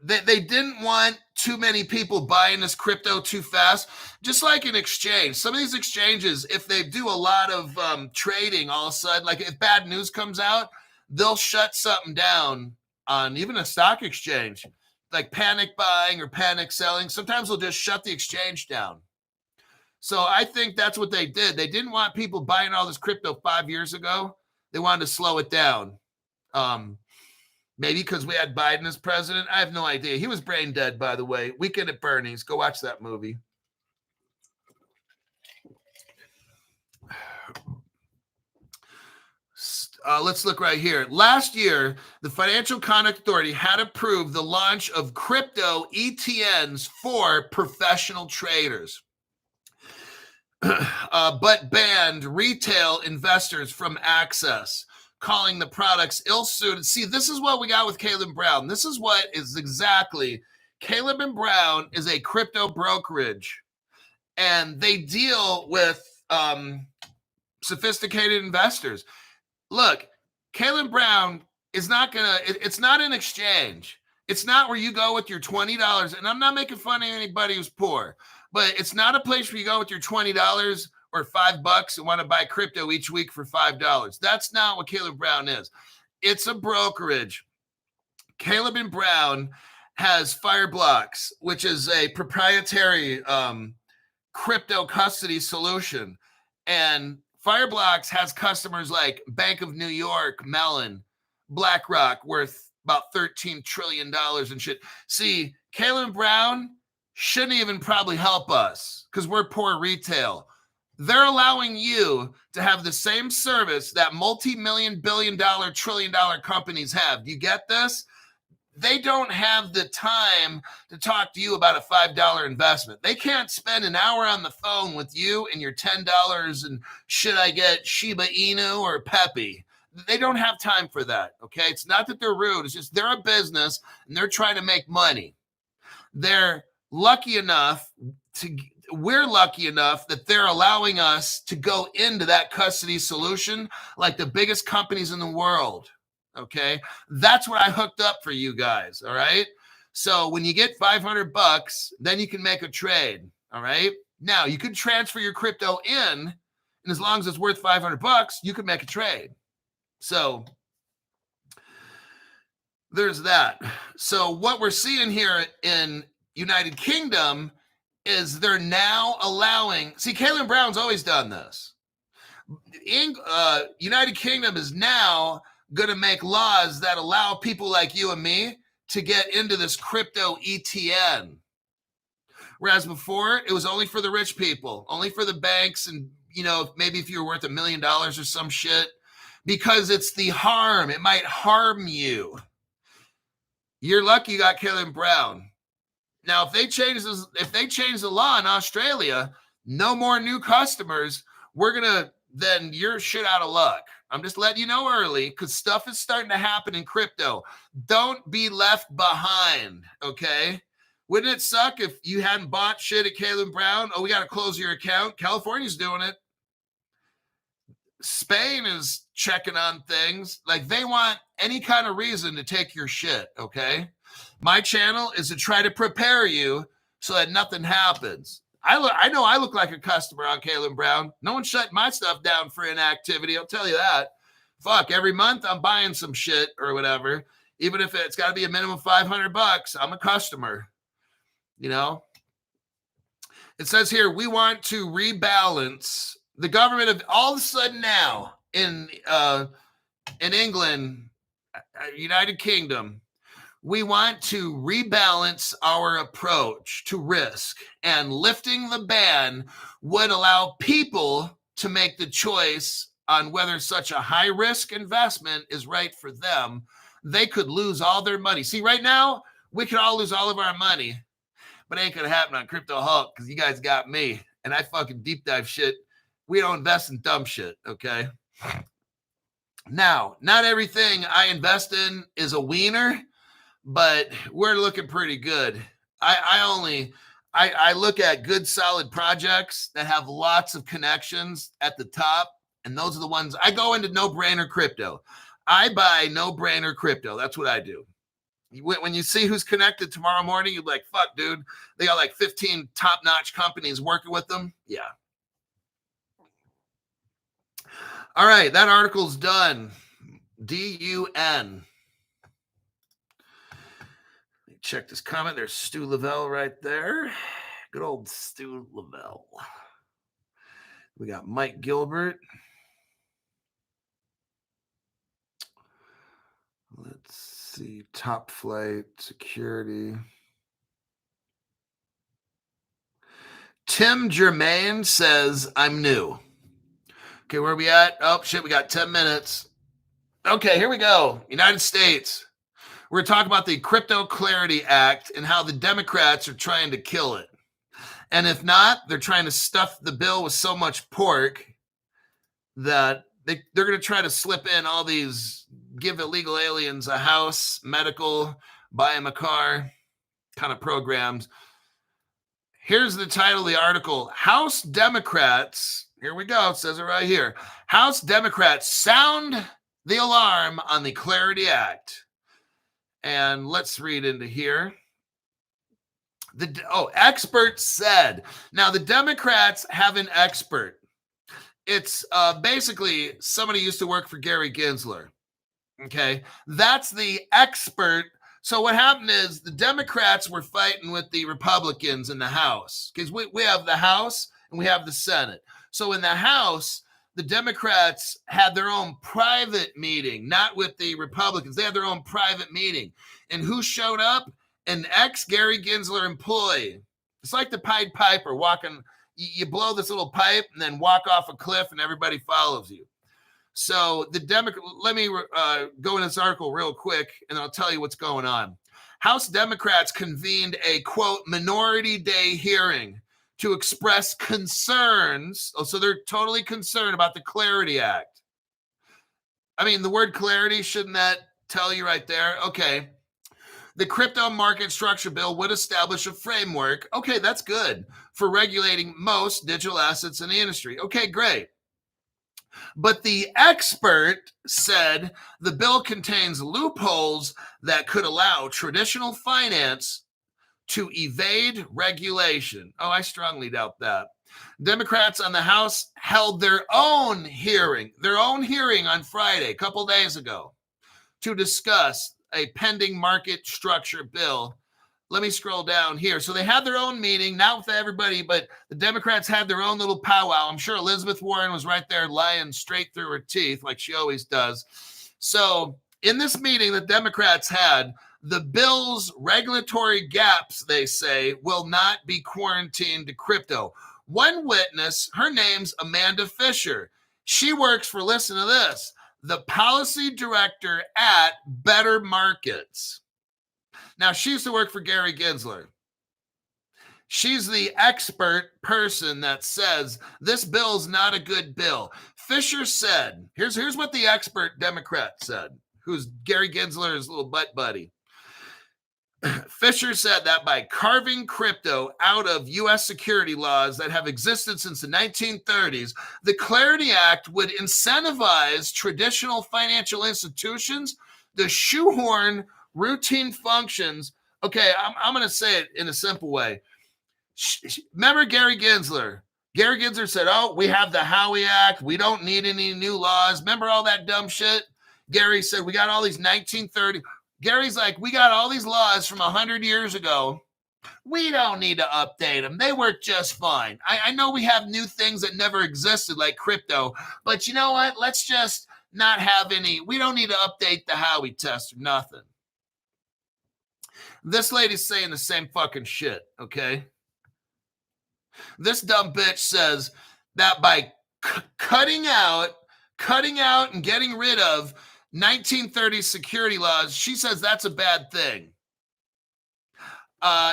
that they didn't want too many people buying this crypto too fast. Just like an exchange. Some of these exchanges, if they do a lot of trading all of a sudden, like if bad news comes out, they'll shut something down on even a stock exchange, like panic buying or panic selling. Sometimes they'll just shut the exchange down. So I think that's what they did. They didn't want people buying all this crypto 5 years ago. They wanted to slow it down. Maybe because we had Biden as president. I have no idea. He was brain dead, by the way. Weekend at Bernie's. Go watch that movie. let's look right here. Last year, the Financial Conduct Authority had approved the launch of crypto ETNs for professional traders, but banned retail investors from access, calling the products ill-suited. See, this is what we got with Caleb Brown. This is what is exactly, Caleb and Brown is a crypto brokerage, and they deal with sophisticated investors. Look, Caleb Brown is not gonna, it's not an exchange. It's not where you go with your $20. And I'm not making fun of anybody who's poor, but it's not a place where you go with your $20 or $5 and want to buy crypto each week for $5. That's not what Caleb Brown is. It's a brokerage. Caleb and Brown has Fireblocks, which is a proprietary crypto custody solution. And Fireblocks has customers like Bank of New York, Mellon, BlackRock, worth about $13 trillion and shit. See, Caleb Brown shouldn't even probably help us because we're poor retail. They're allowing you to have the same service that multi-million, billion-dollar, trillion-dollar companies have. Do you get this? They don't have the time to talk to you about a $5 investment. They can't spend an hour on the phone with you and your $10 and should I get Shiba Inu or Pepe? They don't have time for that, okay? It's not that they're rude. It's just they're a business and they're trying to make money. We're lucky enough that they're allowing us to go into that custody solution like the biggest companies in the world. Okay, that's what I hooked up for you guys. All right. So when you get $500, then you can make a trade. All right. Now you can transfer your crypto in, and as long as it's worth $500, you can make a trade. So there's that. So what we're seeing here in United Kingdom is they're now allowing. See, Caleb Brown's always done this. United Kingdom is now going to make laws that allow people like you and me to get into this crypto ETN. Whereas before, it was only for the rich people, only for the banks, and, you know, maybe if you were worth $1 million or some shit, because it's the harm. It might harm you. You're lucky you got Caleb Brown. Now, if they change the law in Australia, no more new customers, then you're shit out of luck. I'm just letting you know early because stuff is starting to happen in crypto. Don't be left behind, okay? Wouldn't it suck if you hadn't bought shit at Caleb Brown? Oh, we got to close your account. California's doing it. Spain is checking on things. Like, they want any kind of reason to take your shit, okay? My channel is to try to prepare you so that nothing happens. I know I look like a customer on Caleb Brown. No one shut my stuff down for inactivity. I'll tell you that. Fuck, every month I'm buying some shit or whatever. Even if it's got to be a minimum of $500, I'm a customer. You know? It says here, we want to rebalance the government of all of a sudden now in England, United Kingdom. We want to rebalance our approach to risk, and lifting the ban would allow people to make the choice on whether such a high-risk investment is right for them. They could lose all their money. See, right now, we could all lose all of our money, but it ain't going to happen on Crypto Hulk because you guys got me, and I fucking deep dive shit. We don't invest in dumb shit, okay? Now, not everything I invest in is a wiener, but we're looking pretty good. I look at good, solid projects that have lots of connections at the top, and those are the ones I go into. No-brainer crypto. I buy no-brainer crypto. That's what I do. When you see who's connected tomorrow morning, you're like, fuck, dude. They got like 15 top-notch companies working with them. Yeah. All right, that article's done. DUN. Check this comment. There's Stu Lavelle right there. Good old Stu Lavelle. We got Mike Gilbert. Let's see. Top Flight Security. Tim Germain says, I'm new. Okay, where are we at? Oh, shit, we got 10 minutes. Okay, here we go. United States. We're talking about the Crypto Clarity Act and how the Democrats are trying to kill it. And if not, they're trying to stuff the bill with so much pork that they're going to try to slip in all these give illegal aliens a house, medical, buy them a car kind of programs. Here's the title of the article. House Democrats, here we go, it says it right here. House Democrats sound the alarm on the Clarity Act. And let's read into here. Experts said. Now, the Democrats have an expert. It's basically somebody used to work for Gary Gensler. Okay, that's the expert. So what happened is the Democrats were fighting with the Republicans in the House because we have the House and we have the Senate. So in the House, the Democrats had their own private meeting, not with the Republicans. They had their own private meeting. And who showed up? An ex-Gary Gensler employee. It's like the Pied Piper walking. You blow this little pipe and then walk off a cliff and everybody follows you. So let me go in this article real quick and I'll tell you what's going on. House Democrats convened a, quote, minority day hearing to express concerns. Oh, so they're totally concerned about the Clarity Act. I mean, the word clarity, shouldn't that tell you right there? Okay. The crypto market structure bill would establish a framework. Okay, that's good for regulating most digital assets in the industry. Okay, great. But the expert said the bill contains loopholes that could allow traditional finance to evade regulation. Oh, I strongly doubt that. Democrats on the House held their own hearing on Friday, a couple days ago, to discuss a pending market structure bill. Let me scroll down here. So they had their own meeting, not with everybody, but the Democrats had their own little powwow. I'm sure Elizabeth Warren was right there lying straight through her teeth like she always does. So in this meeting that Democrats had, the bill's regulatory gaps, they say, will not be quarantined to crypto. One witness, her name's Amanda Fisher. She works for, listen to this, the policy director at Better Markets. Now, she used to work for Gary Gensler. She's the expert person that says this bill's not a good bill. Fisher said, here's what the expert Democrat said, who's Gary Gensler's little butt buddy. Fisher said that by carving crypto out of U.S. security laws that have existed since the 1930s, the Clarity Act would incentivize traditional financial institutions to shoehorn routine functions. Okay, I'm going to say it in a simple way. Remember Gary Gensler? Gary Gensler said, oh, we have the Howey Act. We don't need any new laws. Remember all that dumb shit? Gary said, we got all these 1930. Gary's like, we got all these laws from 100 years ago. We don't need to update them. They work just fine. I know we have new things that never existed like crypto, but you know what? Let's just not have any. We don't need to update the Howey test or nothing. This lady's saying the same fucking shit, okay? This dumb bitch says that by cutting out and getting rid of 1930s security laws, she says that's a bad thing.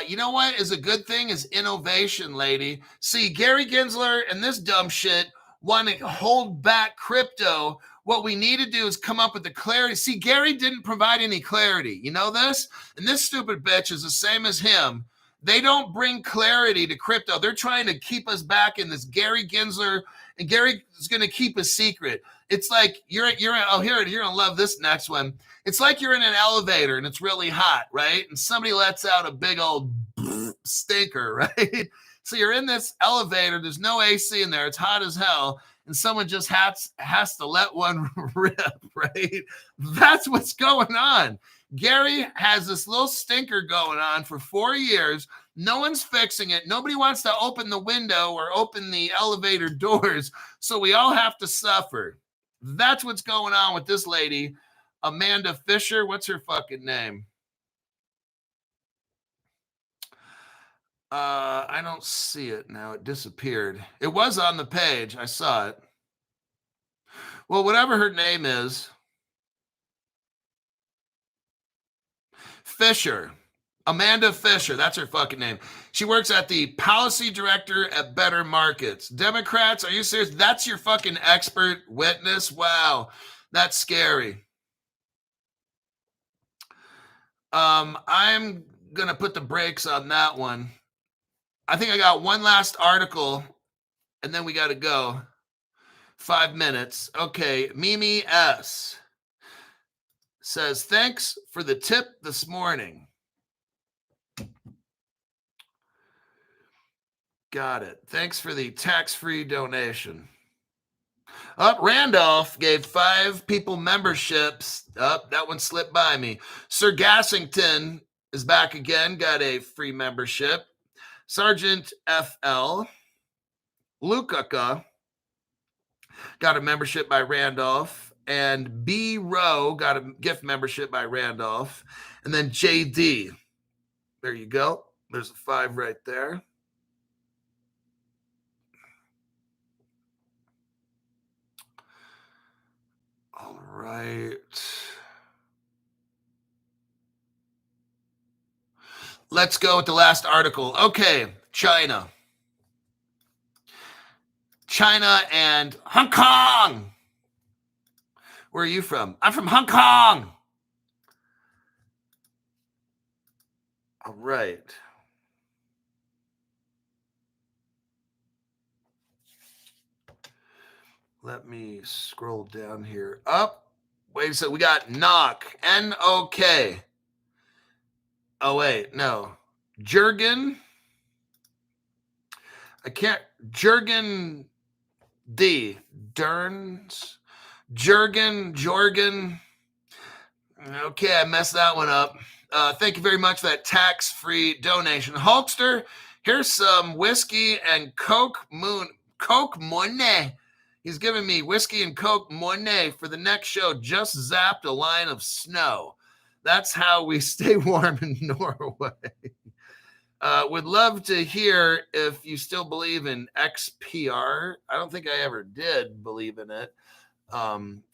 You know what is a good thing is innovation, lady. See, Gary Gensler and this dumb shit want to hold back crypto. What we need to do is come up with the clarity. See, Gary didn't provide any clarity. You know this? And this stupid bitch is the same as him. They don't bring clarity to crypto. They're trying to keep us back in this Gary Gensler, and Gary is going to keep a secret. It's like you're going to love this next one. It's like you're in an elevator and it's really hot, right? And somebody lets out a big old stinker, right? So you're in this elevator. There's no AC in there. It's hot as hell. And someone just has to let one rip, right? That's what's going on. Gary has this little stinker going on for 4 years. No one's fixing it. Nobody wants to open the window or open the elevator doors. So we all have to suffer. That's what's going on with this lady, Amanda Fisher. What's her fucking name? I don't see it now. It disappeared. It was on the page. I saw it. Well, whatever her name is, Fisher. Amanda Fisher, that's her fucking name. She works at the policy director at Better Markets. Democrats, are you serious? That's your fucking expert witness? Wow, that's scary. I'm gonna put the brakes on that one. I think I got one last article, and then we got to go. 5 minutes. Okay, Mimi S. says, thanks for the tip this morning. Got it. Thanks for the tax-free donation. Randolph gave 5 people memberships. That one slipped by me. Sir Gassington is back again. Got a free membership. Sergeant FL. Lukaka got a membership by Randolph. And B. Rowe got a gift membership by Randolph. And then JD. There you go. There's a 5 right there. All right. Let's go with the last article. Okay, China. China and Hong Kong. Where are you from? I'm from Hong Kong. All right. Let me scroll down here. Up. Wait a second. We got knock. N-O-K. Oh, wait. No. Jurgen. I can't. Jurgen D. Derns. Jorgen. Okay, I messed that one up. Thank you very much for that tax-free donation. Hulkster, here's some whiskey and Coke money. He's giving me whiskey and Coke money for the next show. Just zapped a line of snow. That's how we stay warm in Norway. Would love to hear if you still believe in XPR. I don't think I ever did believe in it.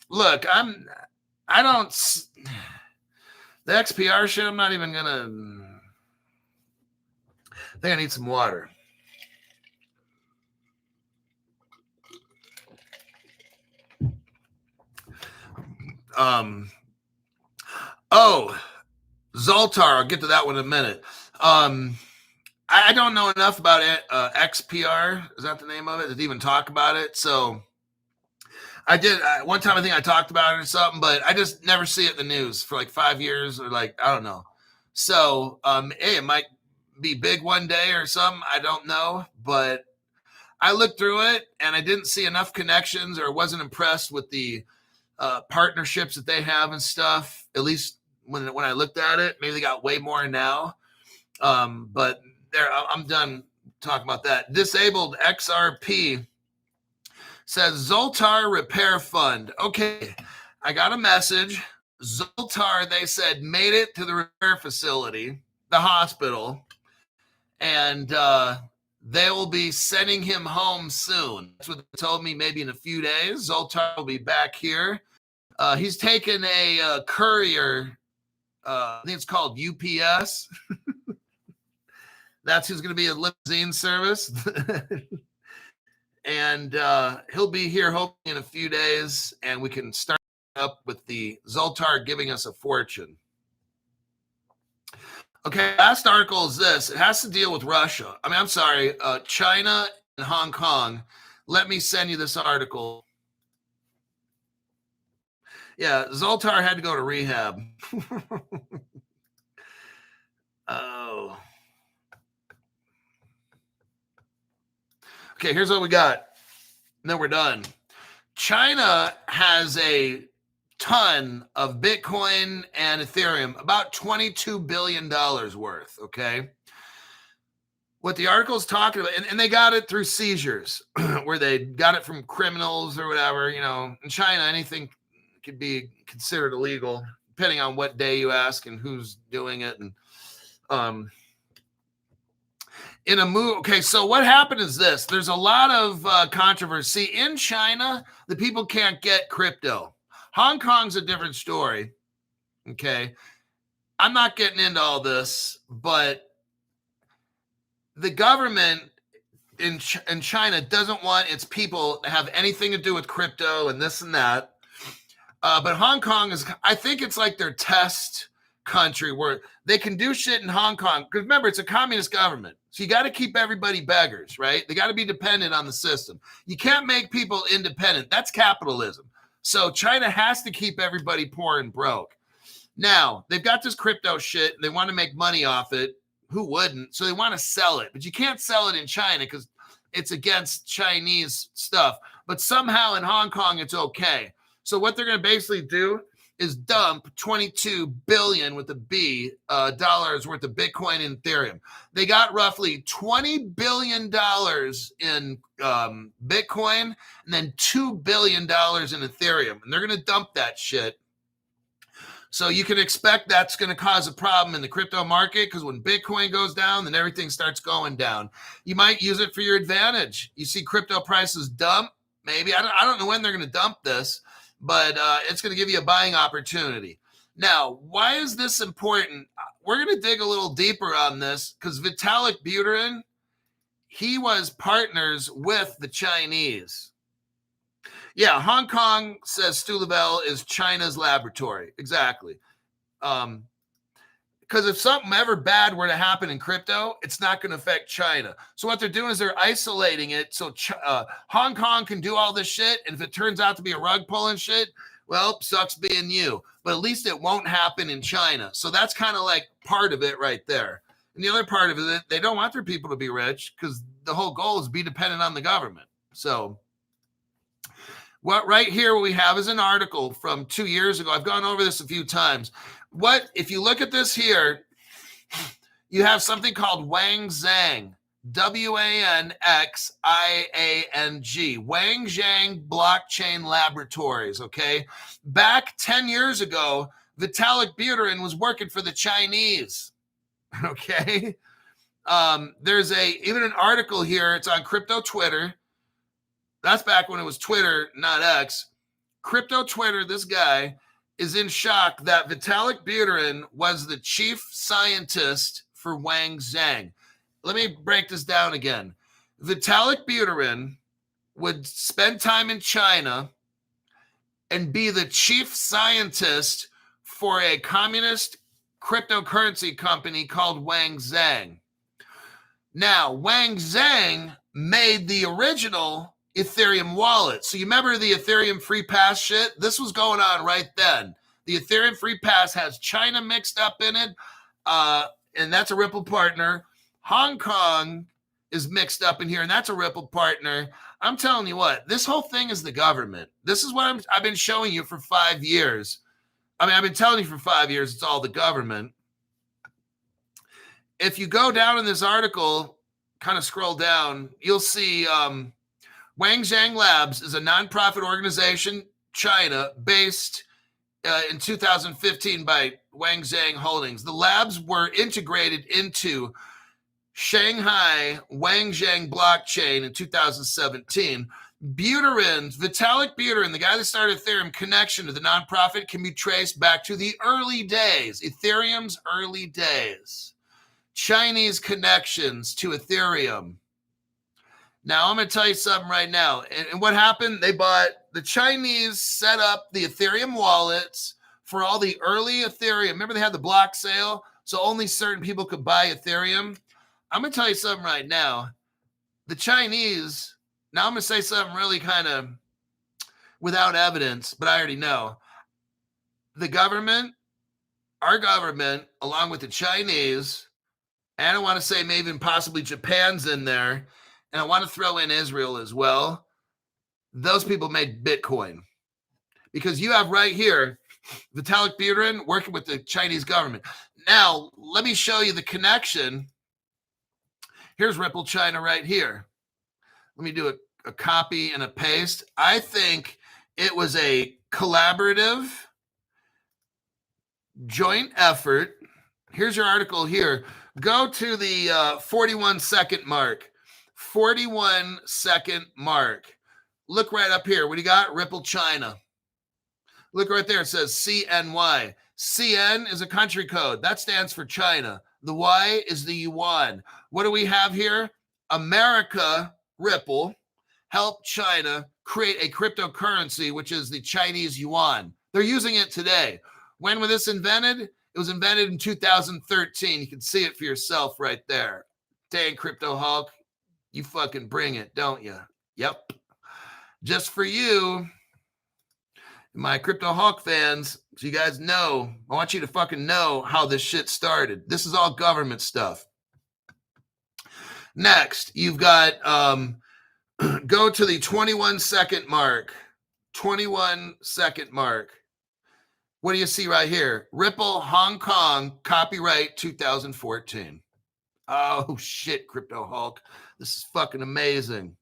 Look, I don't, the XPR shit, I'm not even gonna, I think I need some water. Zoltar, I'll get to that one in a minute. I don't know enough about it. XPR, is that the name of it? To even talk about it. So I did one time. I think I talked about it or something, but I just never see it in the news for like 5 years or like, I don't know. So, hey, it might be big one day or something. I don't know, but I looked through it and I didn't see enough connections or wasn't impressed with the partnerships that they have and stuff. At least when I looked at it, maybe they got way more now. But there, I'm done talking about that. Disabled XRP says Zoltar Repair Fund. Okay, I got a message. Zoltar, they said, made it to the repair facility, the hospital, and they will be sending him home soon. That's what they told me, maybe in a few days. Zoltar will be back here. He's taken a courier. I think it's called UPS. That's who's going to be a limousine service. And he'll be here hopefully in a few days, and we can start up with the Zoltar giving us a fortune. Okay, last article is this. It has to deal with Russia. I mean, I'm sorry, China and Hong Kong. Let me send you this article. Yeah, Zoltar had to go to rehab. Oh. Okay, here's what we got. And then we're done. China has a ton of Bitcoin and Ethereum, about $22 billion worth, okay? What the article is talking about, and they got it through seizures, where they got it from criminals or whatever. You know, in China, anything could be considered illegal, depending on what day you ask and who's doing it. And in a move, okay, so what happened is this. There's a lot of controversy. In China, the people can't get crypto. Hong Kong's a different story, okay? I'm not getting into all this, but the government in China doesn't want its people to have anything to do with crypto and this and that. But Hong Kong is, I think it's like their test country where they can do shit in Hong Kong. Because remember, it's a communist government. So you got to keep everybody beggars, right? They got to be dependent on the system. You can't make people independent. That's capitalism. So China has to keep everybody poor and broke. Now, they've got this crypto shit. They want to make money off it. Who wouldn't? So they want to sell it. But you can't sell it in China because it's against Chinese stuff. But somehow in Hong Kong, it's okay. So what they're going to basically do is dump 22 billion with a B dollars worth of Bitcoin and Ethereum. They got roughly $20 billion in Bitcoin and then $2 billion in Ethereum. And they're going to dump that shit. So you can expect that's going to cause a problem in the crypto market because when Bitcoin goes down, then everything starts going down. You might use it for your advantage. You see crypto prices dump, maybe. I don't know when they're going to dump this, but it's going to give you a buying opportunity. Now, why is this important? We're going to dig a little deeper on this because Vitalik Buterin, he was partners with the Chinese. Yeah, Hong Kong, says Stu Lavelle, is China's laboratory. Exactly. Because if something ever bad were to happen in crypto, it's not going to affect China. So what they're doing is they're isolating it so Hong Kong can do all this shit. And if it turns out to be a rug pulling shit, well, sucks being you. But at least it won't happen in China. So that's kind of like part of it right there. And the other part of it, they don't want their people to be rich because the whole goal is be dependent on the government. So what right here we have is an article from 2 years ago. I've gone over this a few times. What if you look at this here, you have something called Wang Zhang, Wanxiang, Wanxiang Blockchain Laboratories, okay? Back 10 years ago, Vitalik Buterin was working for the Chinese, okay? There's even an article here. It's on Crypto Twitter. That's back when it was Twitter, not X. Crypto Twitter, this guy is in shock that Vitalik Buterin was the chief scientist for Wang Zhang. Let me break this down again. Vitalik Buterin would spend time in China and be the chief scientist for a communist cryptocurrency company called Wang Zhang. Now, Wang Zhang made the original Ethereum wallet. So you remember the Ethereum free pass shit? This was going on right then. The Ethereum free pass has China mixed up in it, and that's a Ripple partner. Hong Kong is mixed up in here, and that's a Ripple partner. I'm telling you what, this whole thing is the government. This is what I've been showing you for 5 years. I mean, I've been telling you for 5 years it's all the government. If you go down in this article, kind of scroll down, you'll see Wanxiang Labs is a nonprofit organization, China, based in 2015 by Wanxiang Holdings. The labs were integrated into Shanghai Wanxiang blockchain in 2017. Vitalik Buterin, the guy that started Ethereum, connection to the nonprofit can be traced back to the early days, Ethereum's early days. Chinese connections to Ethereum. Now, I'm going to tell you something right now. And what happened? The Chinese set up the Ethereum wallets for all the early Ethereum. Remember they had the block sale? So only certain people could buy Ethereum. I'm going to tell you something right now. The Chinese, now I'm going to say something really kind of without evidence, but I already know. The government, our government, along with the Chinese, and I want to say maybe even possibly Japan's in there, and I want to throw in Israel as well. Those people made Bitcoin. Because you have right here, Vitalik Buterin working with the Chinese government. Now, let me show you the connection. Here's Ripple China right here. Let me do a copy and a paste. I think it was a collaborative joint effort. Here's your article here. Go to the 41-second mark. 41-second mark. Look right up here. What do you got? Ripple China. Look right there. It says CNY. CN is a country code. That stands for China. The Y is the yuan. What do we have here? America, Ripple, helped China create a cryptocurrency, which is the Chinese yuan. They're using it today. When was this invented? It was invented in 2013. You can see it for yourself right there. Dang, Crypto Hulk, you fucking bring it, don't you? Yep. Just for you, my Crypto Hulk fans, so you guys know, I want you to fucking know how this shit started. This is all government stuff. Next, you've got, go to the 21-second mark. 21-second mark. What do you see right here? Ripple Hong Kong, copyright 2014. Oh, shit, Crypto Hulk. This is fucking amazing.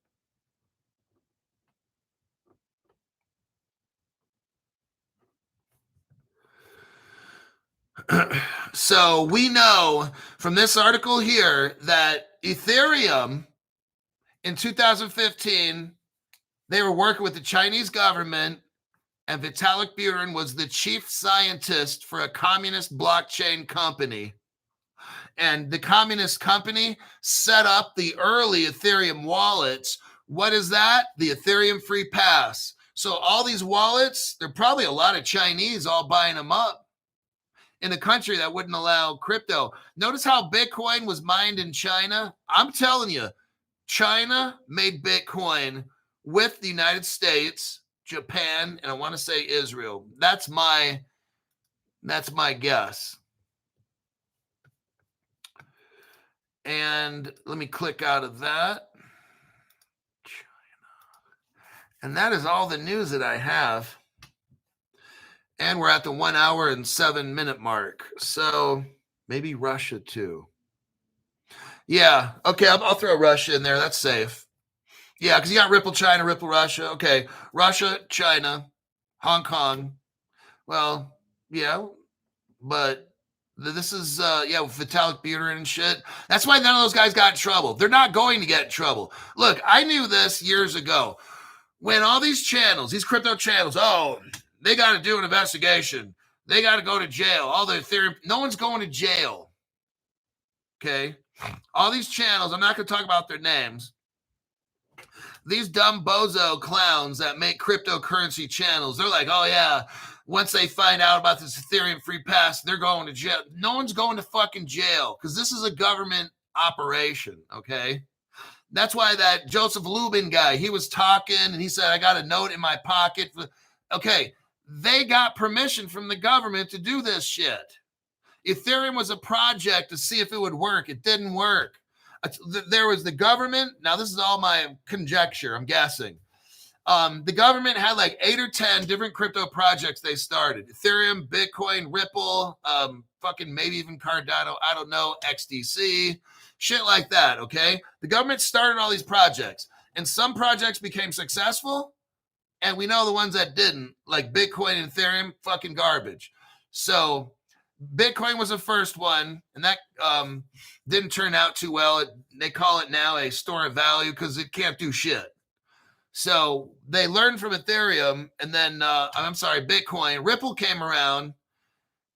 So we know from this article here that Ethereum in 2015, they were working with the Chinese government, and Vitalik Buterin was the chief scientist for a communist blockchain company. And the communist company set up the early Ethereum wallets. What is that? The Ethereum Free Pass. So all these wallets, there are probably a lot of Chinese all buying them up in a country that wouldn't allow crypto. Notice how Bitcoin was mined in China. I'm telling you, China made Bitcoin with the United States, Japan, and I want to say Israel. That's my guess. And let me click out of that. China. And that is all the news that I have. And we're at the 1 hour and 7 minute mark. So maybe Russia too. Yeah. Okay. I'll throw Russia in there. That's safe. Yeah. Because you got Ripple China, Ripple Russia. Okay. Russia, China, Hong Kong. Well, yeah. But this is, with Vitalik Buterin and shit. That's why none of those guys got in trouble. They're not going to get in trouble. Look, I knew this years ago. When all these channels, these crypto channels, they got to do an investigation. They got to go to jail. All the Ethereum, no one's going to jail. Okay? All these channels, I'm not going to talk about their names. These dumb bozo clowns that make cryptocurrency channels, they're like, oh yeah, once they find out about this Ethereum Free Pass, they're going to jail. No one's going to fucking jail because this is a government operation, okay? That's why that Joseph Lubin guy, he was talking and he said, I got a note in my pocket. Okay, they got permission from the government to do this shit. Ethereum was a project to see if it would work. It didn't work. There was the government. Now, this is all my conjecture. I'm guessing. The government had like 8 or 10 different crypto projects they started. Ethereum, Bitcoin, Ripple, fucking maybe even Cardano. I don't know. XDC, shit like that. Okay. The government started all these projects and some projects became successful. And we know the ones that didn't, like Bitcoin and Ethereum, fucking garbage. So Bitcoin was the first one, and that didn't turn out too well. They call it now a store of value because it can't do shit. So they learned from Ethereum, and then, Bitcoin. Ripple came around.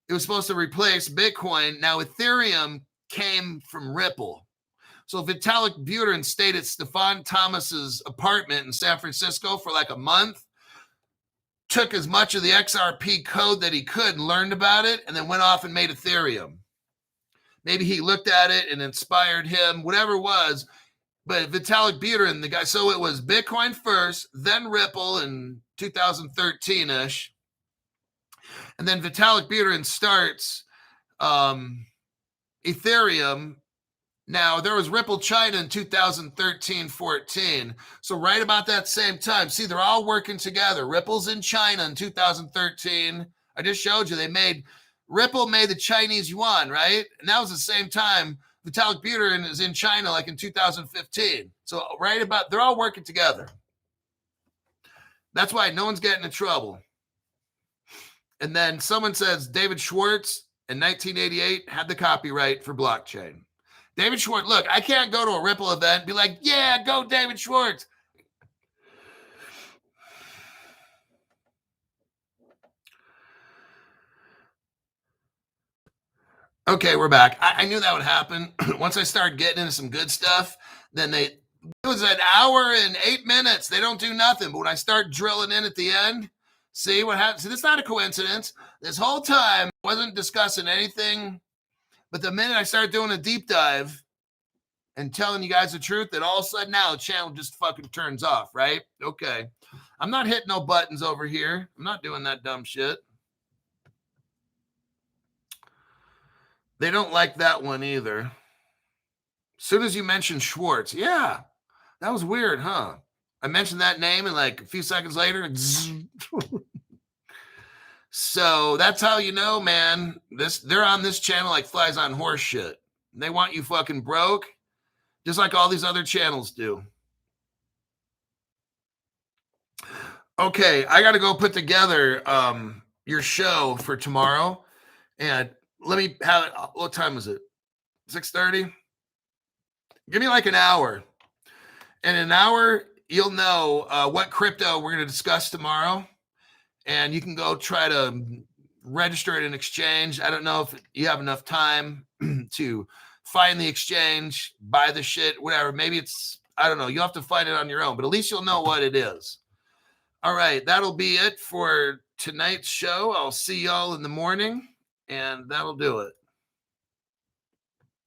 It was supposed to replace Bitcoin. Now Ethereum came from Ripple. So Vitalik Buterin stayed at Stefan Thomas's apartment in San Francisco for like a month, took as much of the XRP code that he could and learned about it, and then went off and made Ethereum. Maybe he looked at it and inspired him, whatever it was. But Vitalik Buterin, the guy, so it was Bitcoin first, then Ripple in 2013-ish. And then Vitalik Buterin starts Ethereum. Now, there was Ripple China in 2013-14. So right about that same time, see, they're all working together. Ripple's in China in 2013. I just showed you Ripple made the Chinese yuan, right? And that was the same time Vitalik Buterin is in China like in 2015. So they're all working together. That's why no one's getting in trouble. And then someone says David Schwartz in 1988 had the copyright for blockchain. David Schwartz, look, I can't go to a Ripple event and be like, yeah, go David Schwartz. Okay, we're back. I knew that would happen. Once I started getting into some good stuff, then it was an hour and 8 minutes. They don't do nothing. But when I start drilling in at the end, see what happens? See, this is not a coincidence. This whole time I wasn't discussing anything. But the minute I started doing a deep dive and telling you guys the truth, that all of a sudden now the channel just fucking turns off, right? Okay. I'm not hitting no buttons over here. I'm not doing that dumb shit. They don't like that one either. As soon as you mentioned Schwartz, yeah, that was weird, huh? I mentioned that name and like a few seconds later, so that's how you know, man. They're on this channel like flies on horse shit. They want you fucking broke, just like all these other channels do. Okay, I got to go put together your show for tomorrow, and let me have it. What time is it? 6:30. Give me like an hour. In an hour, you'll know what crypto we're going to discuss tomorrow. And you can go try to register at an exchange. I don't know if you have enough time to find the exchange, buy the shit, whatever. Maybe it's, I don't know. You'll have to find it on your own, but at least you'll know what it is. All right. That'll be it for tonight's show. I'll see y'all in the morning, and that'll do it.